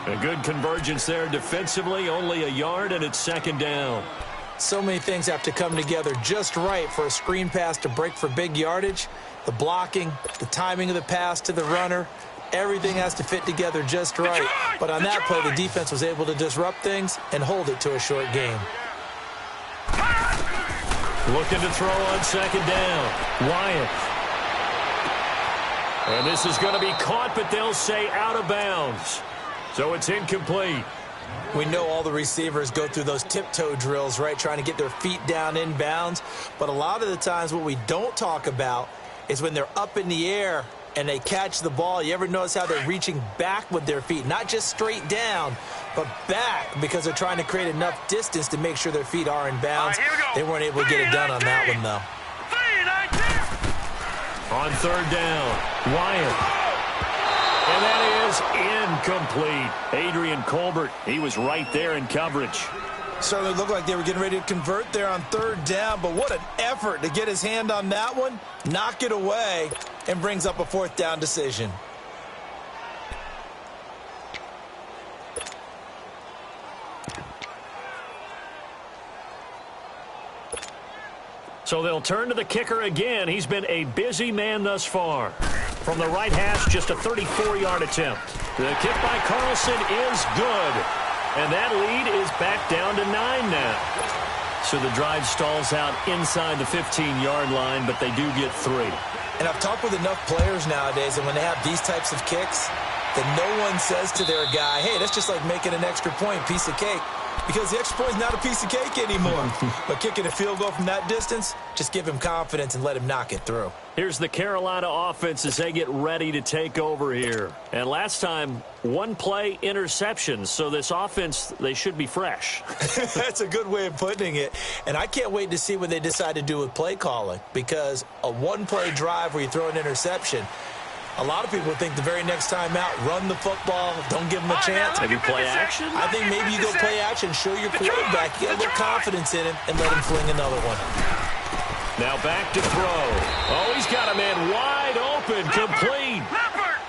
Speaker 1: A good convergence there defensively, only a yard, and it's 2nd down.
Speaker 2: So many things have to come together just right for a screen pass to break for big yardage. The blocking, the timing of the pass to the runner, everything has to fit together just right. But on that play, the defense was able to disrupt things and hold it to a short game.
Speaker 1: Looking to throw on second down. Wyatt. And this is going to be caught, but they'll say out of bounds. So it's incomplete.
Speaker 2: We know all the receivers go through those tiptoe drills, right, trying to get their feet down in bounds. But a lot of the times what we don't talk about is when they're up in the air and they catch the ball. You ever notice how they're reaching back with their feet? Not just straight down, but back, because they're trying to create enough distance to make sure their feet are in bounds. They weren't able to get it done on that one, though.
Speaker 1: On third down, Wyatt. And that is incomplete. Adrian Colbert, he was right there in coverage.
Speaker 3: Certainly looked like they were getting ready to convert there on third down, but what an effort to get his hand on that one, knock it away, and brings up a fourth down decision.
Speaker 1: So they'll turn to the kicker again. He's been a busy man thus far. From the right hash, just a 34-yard attempt. The kick by Carlson is good. And that lead is back down to 9 now. So the drive stalls out inside the 15-yard line, but they do get 3.
Speaker 2: And I've talked with enough players nowadays, and when they have these types of kicks, that no one says to their guy, hey, that's just like making an extra point, piece of cake. Because the extra point is not a piece of cake anymore. But kicking a field goal from that distance, just give him confidence and let him knock it through.
Speaker 1: Here's the Carolina offense as they get ready to take over here. And last time, one play interceptions. So this offense, they should be fresh.
Speaker 2: That's a good way of putting it. And I can't wait to see what they decide to do with play calling. Because a one-play drive where you throw an interception, a lot of people think the very next time out, run the football, don't give them a chance.
Speaker 1: Maybe play action?
Speaker 2: I think maybe you go play action, show your quarterback, get a little confidence in him, and let him fling another one.
Speaker 1: Now back to throw. Oh, he's got a man wide open, complete.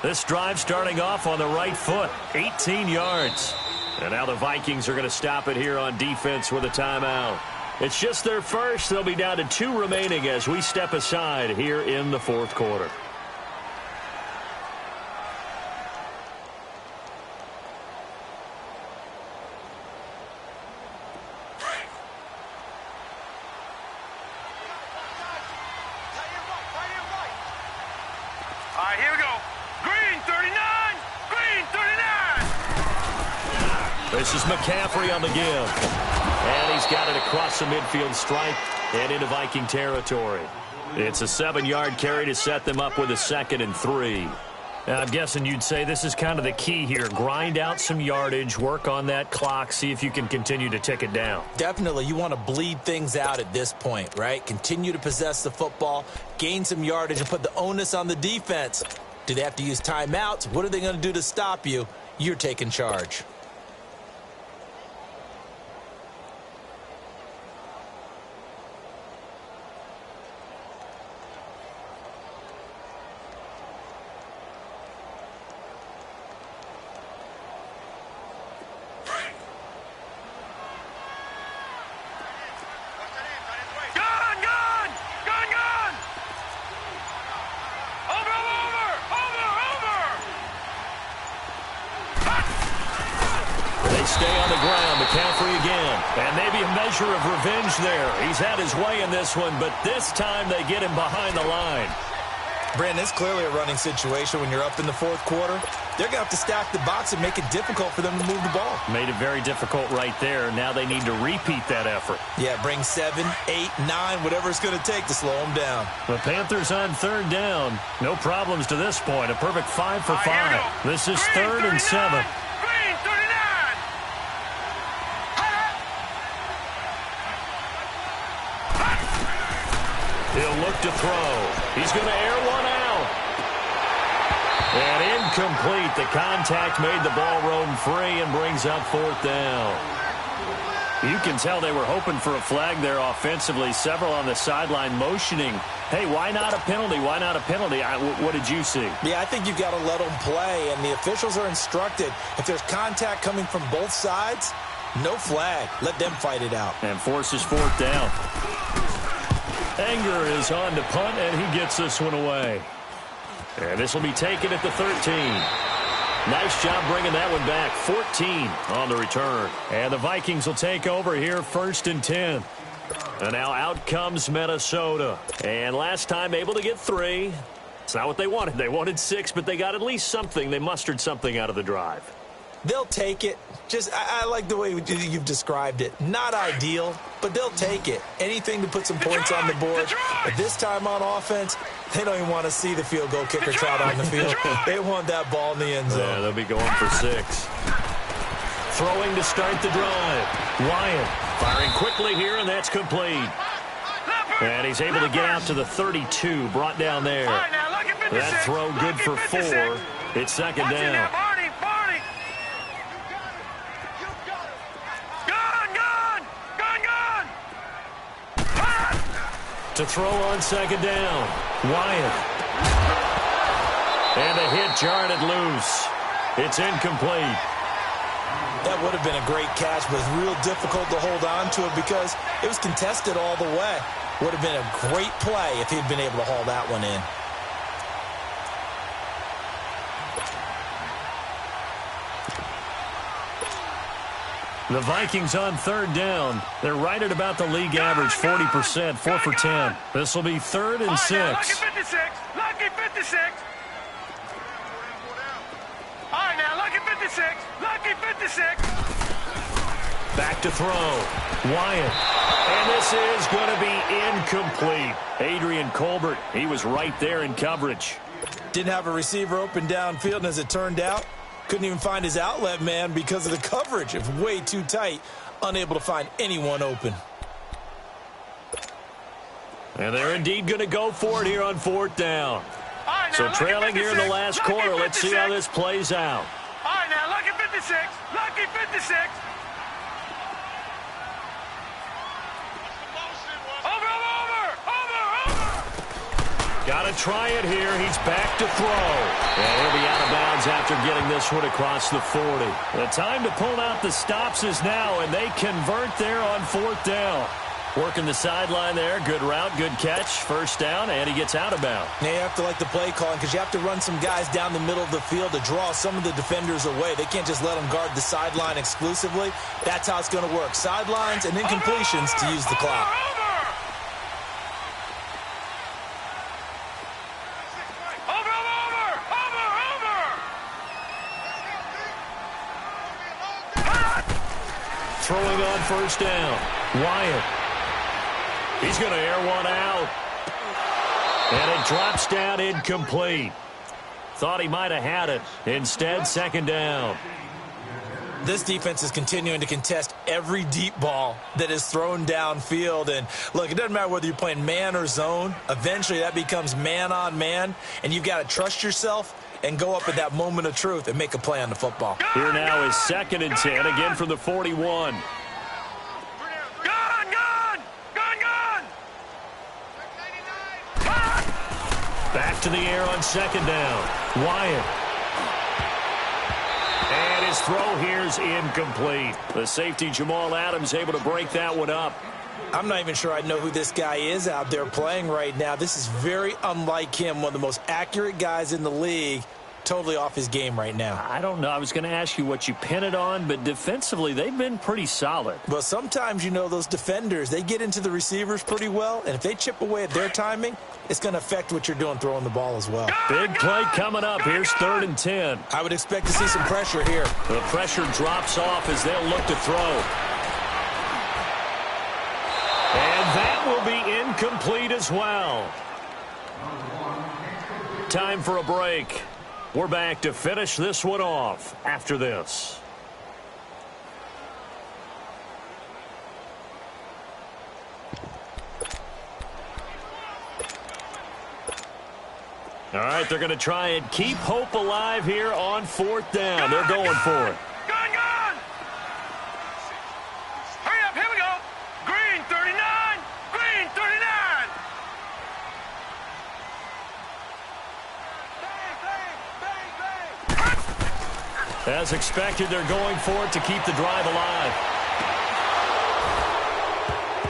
Speaker 1: This drive starting off on the right foot, 18 yards. And now the Vikings are going to stop it here on defense with a timeout. It's just their first. They'll be down to 2 remaining as we step aside here in the fourth quarter.
Speaker 5: All right, here we go. Green 39. Green 39.
Speaker 1: This is McCaffrey on the give. And he's got it across the midfield stripe and into Viking territory. It's a 7-yard carry to set them up with a 2nd and 3. Now, I'm guessing you'd say this is kind of the key here. Grind out some yardage, work on that clock, see if you can continue to tick it down.
Speaker 2: Definitely. You want to bleed things out at this point, right? Continue to possess the football, gain some yardage, and put the onus on the defense. Do they have to use timeouts? What are they going to do to stop you? You're taking charge.
Speaker 1: Of revenge there. He's had his way in this one, but this time they get him behind the line.
Speaker 3: Brandon, it's clearly a running situation when you're up in the fourth quarter. They're going to have to stack the box and make it difficult for them to move the ball.
Speaker 1: Made it very difficult right there. Now they need to repeat that effort.
Speaker 3: Yeah, bring 7, 8, 9, whatever it's going to take to slow them down.
Speaker 1: The Panthers on third down. No problems to this point. A perfect 5 for 5. This is 3rd and 7. He'll look to throw. He's going to air one out. And incomplete. The contact made the ball roam free and brings up 4th down. You can tell they were hoping for a flag there offensively. Several on the sideline motioning. Hey, why not a penalty? Why not a penalty? What did you see?
Speaker 2: Yeah, I think you've got to let them play, and the officials are instructed. If there's contact coming from both sides, no flag. Let them fight it out.
Speaker 1: And forces 4th down. Anger is on to punt, and he gets this one away. And this will be taken at the 13. Nice job bringing that one back. 14 on the return. And the Vikings will take over here 1st and 10. And now out comes Minnesota. And last time able to get 3. It's not what they wanted. They wanted 6, but they got at least something. They mustered something out of the drive.
Speaker 2: They'll take it. I like the way you've described it. Not ideal, but they'll take it. Anything to put some points on the board. But this time on offense, they don't even want to see the field goal kicker trot on the field. They want that ball in the end zone.
Speaker 1: Yeah, they'll be going for 6. Throwing to start the drive. Wyatt firing quickly here, and that's complete. And he's able to get out to the 32, brought down there. That throw good for 4. It's second down. To throw on second down. Wyatt. And a hit jarred it loose. It's incomplete.
Speaker 2: That would have been a great catch, but it's real difficult to hold on to it because it was contested all the way. Would have been a great play if he'd been able to haul that one in.
Speaker 1: The Vikings on third down. They're right at about the league average, 40%, 4 for 10. This will be 3rd and 6.
Speaker 5: Lucky 56. Lucky 56. All right, now, lucky 56. Lucky 56.
Speaker 1: Back to throw. Wyatt. And this is going to be incomplete. Adrian Colbert, he was right there in coverage.
Speaker 2: Didn't have a receiver open downfield, and as it turned out, couldn't even find his outlet man because of the coverage. It was way too tight, unable to find anyone open.
Speaker 1: And they're indeed going to go for it here on 4th down.
Speaker 5: Right,
Speaker 1: so trailing here in the last quarter, let's see how this plays out.
Speaker 5: All right, now, lucky 56. Lucky 56.
Speaker 1: Got to try it here. He's back to throw. And he'll be out of bounds after getting this one across the 40. The time to pull out the stops is now, and they convert there on 4th down. Working the sideline there. Good route, good catch. First down, and he gets out of bounds.
Speaker 2: Now you have to like the play calling because you have to run some guys down the middle of the field to draw some of the defenders away. They can't just let them guard the sideline exclusively. That's how it's going to work. Sidelines and incompletions to use the clock.
Speaker 1: Throwing on first down. Wyatt. He's going to air one out. And it drops down incomplete. Thought he might have had it. Instead, second down.
Speaker 2: This defense is continuing to contest every deep ball that is thrown downfield. And, look, it doesn't matter whether you're playing man or zone. Eventually, that becomes man on man. And you've got to trust yourself and go up at that moment of truth and make a play on the football.
Speaker 1: Here now is 2nd and 10, again from the 41. Back to the air on second down. Wyatt. And his throw here is incomplete. The safety, Jamal Adams, able to break that one up.
Speaker 2: I'm not even sure I know who this guy is out there playing right now. This is very unlike him, one of the most accurate guys in the league. Totally off his game right now.
Speaker 1: I don't know. I was going to ask you what you pin it on, but defensively, they've been pretty solid.
Speaker 2: Well, sometimes, you know, those defenders, they get into the receivers pretty well, and if they chip away at their timing, it's going to affect what you're doing throwing the ball as well.
Speaker 1: Big play coming up. Here's 3rd and 10.
Speaker 2: I would expect to see some pressure here.
Speaker 1: The pressure drops off as they'll look to throw. And that will be incomplete as well. Time for a break. We're back to finish this one off after this. All right, they're going to try and keep hope alive here on 4th down. They're going for it.
Speaker 5: Gone! Hurry up, here we go. Green 39, green 39.
Speaker 1: As expected, they're going for it to keep the drive alive.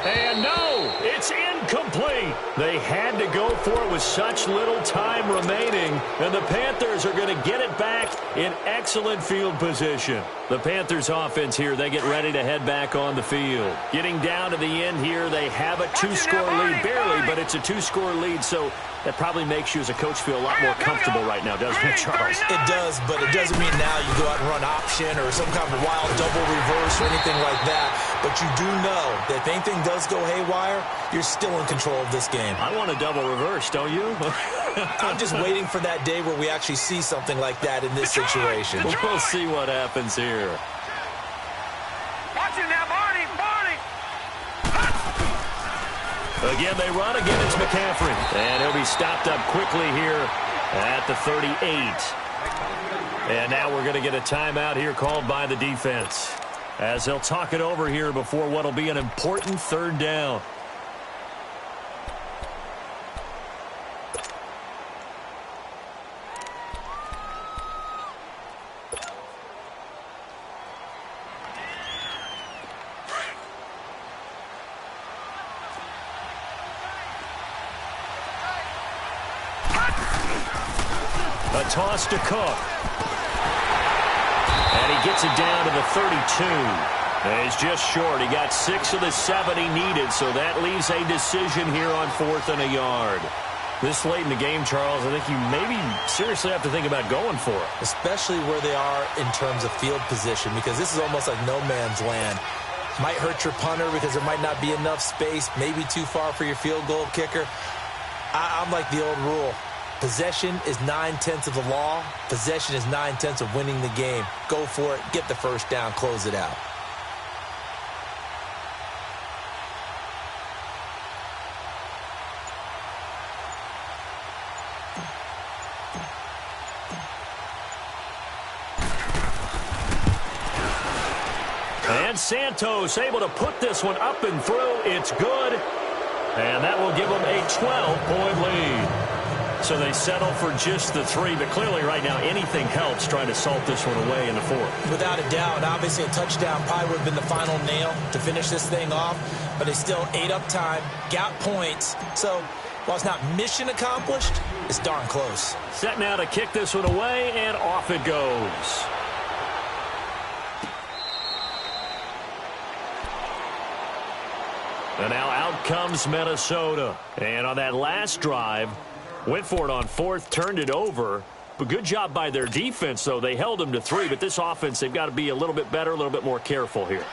Speaker 1: And no, it's incomplete. They had to go for it with such little time remaining, and the Panthers are going to get it back in excellent field position. The Panthers offense here, they get ready to head back on the field. Getting down to the end here, they have a 2-score lead, barely, but it's a 2-score lead, so that probably makes you as a coach feel a lot more comfortable right now, doesn't it, Charles?
Speaker 2: It does, but it doesn't mean now you go out and run option or some kind of wild double reverse or anything like that. But you do know that if anything does go haywire, you're still in control of this game.
Speaker 1: I want a double reverse, don't you?
Speaker 2: I'm just waiting for that day where we actually see something like that in this situation.
Speaker 1: We'll see what happens here.
Speaker 5: Watch it now, Barney.
Speaker 1: Again, they run. Again, it's McCaffrey. And he'll be stopped up quickly here at the 38. And now we're going to get a timeout here called by the defense, as they'll talk it over here before what will be an important 3rd down. A toss to Cook. And he gets it down to the 32. And he's just short. He got 6 of the 7 he needed, so that leaves a decision here on 4th and a yard. This late in the game, Charles, I think you maybe seriously have to think about going for it.
Speaker 2: Especially where they are in terms of field position, because this is almost like no man's land. Might hurt your punter because there might not be enough space, maybe too far for your field goal kicker. I'm like the old rule. Possession is 9/10 of the law. Possession is 9/10 of winning the game. Go for it. Get the first down. Close it out.
Speaker 1: And Santos able to put this one up and through. It's good. And that will give them a 12-point lead. So they settle for just the 3, but clearly right now anything helps trying to salt this one away in the 4th.
Speaker 2: Without a doubt, obviously a touchdown probably would have been the final nail to finish this thing off, but they still ate up time, got points. So while it's not mission accomplished, it's darn close.
Speaker 1: Set now to kick this one away, and off it goes. And now out comes Minnesota. And on that last drive, went for it on 4th, turned it over. But good job by their defense, though. They held them to 3, but this offense, they've got to be a little bit better, a little bit more careful here.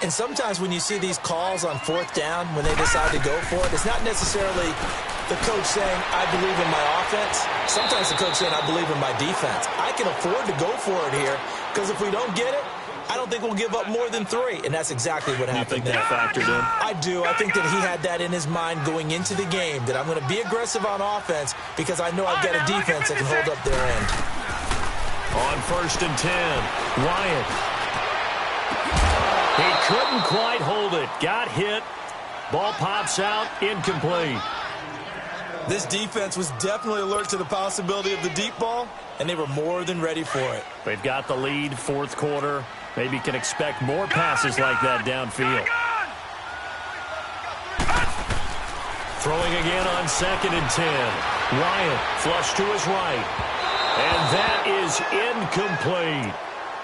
Speaker 2: And sometimes when you see these calls on 4th down, when they decide to go for it, it's not necessarily the coach saying, I believe in my offense. Sometimes the coach saying, I believe in my defense. I can afford to go for it here, because if we don't get it, I don't think we'll give up more than 3, and that's exactly what happened there.
Speaker 1: You think that factored in?
Speaker 2: I do. I think that he had that in his mind going into the game, that I'm going to be aggressive on offense because I know I've got a defense that can hold up their end.
Speaker 1: On 1st and 10, Wyatt. He couldn't quite hold it. Got hit. Ball pops out. Incomplete.
Speaker 2: This defense was definitely alert to the possibility of the deep ball, and they were more than ready for it.
Speaker 1: They've got the lead, 4th quarter. Maybe can expect more passes like that downfield. Throwing again on 2nd and 10. Wyatt flush to his right. And that is incomplete.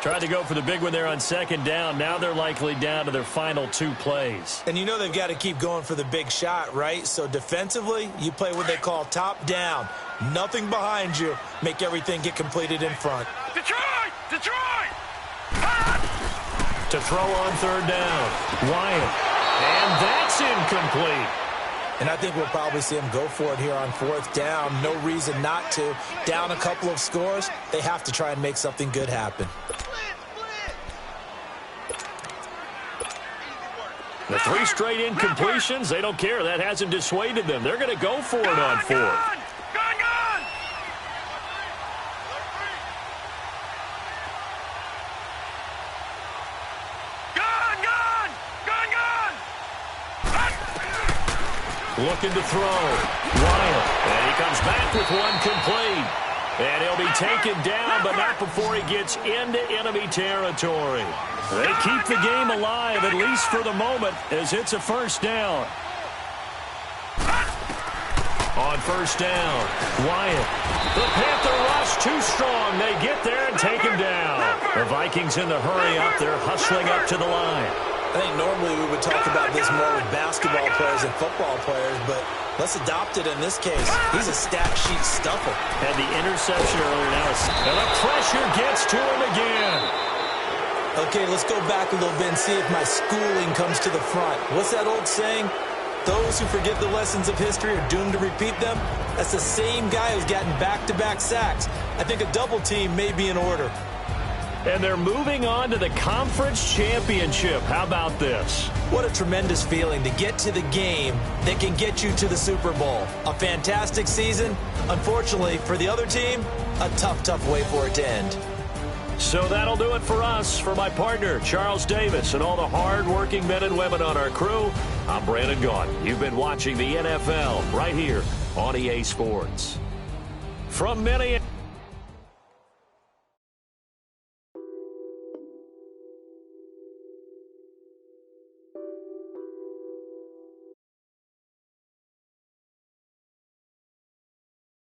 Speaker 1: Tried to go for the big one there on 2nd down. Now they're likely down to their final 2 plays.
Speaker 2: And you know they've got to keep going for the big shot, right? So defensively, you play what they call top down. Nothing behind you. Make everything get completed in front.
Speaker 5: Detroit! Detroit!
Speaker 1: To throw on 3rd down. Wyatt. And that's incomplete.
Speaker 2: And I think we'll probably see them go for it here on 4th down. No reason not to. Down a couple of scores, they have to try and make something good happen.
Speaker 1: The 3 straight incompletions, they don't care. That hasn't dissuaded them. They're going to go for it on 4th. Looking to throw. Wyatt. And he comes back with one complete. And he'll be taken down, but not before he gets into enemy territory. They keep the game alive, at least for the moment, as it's a first down. On first down, Wyatt. The Panther rush too strong. They get there and take him down. The Vikings in the hurry up. They're hustling up to the line.
Speaker 2: I think normally we would talk about this more with basketball players and football players, but let's adopt it in this case. He's a stat sheet stuffer.
Speaker 1: Had the interception earlier now. And the pressure gets to him again.
Speaker 2: Okay, let's go back a little bit and see if my schooling comes to the front. What's that old saying? Those who forget the lessons of history are doomed to repeat them. That's the same guy who's gotten back-to-back sacks. I think a double team may be in order.
Speaker 1: And they're moving on to the conference championship. How about this?
Speaker 2: What a tremendous feeling to get to the game that can get you to the Super Bowl. A fantastic season. Unfortunately, for the other team, a tough, tough way for it to end.
Speaker 1: So that'll do it for us. For my partner, Charles Davis, and all the hard-working men and women on our crew, I'm Brandon Gaudin. You've been watching the NFL right here on EA Sports. From Minneapolis.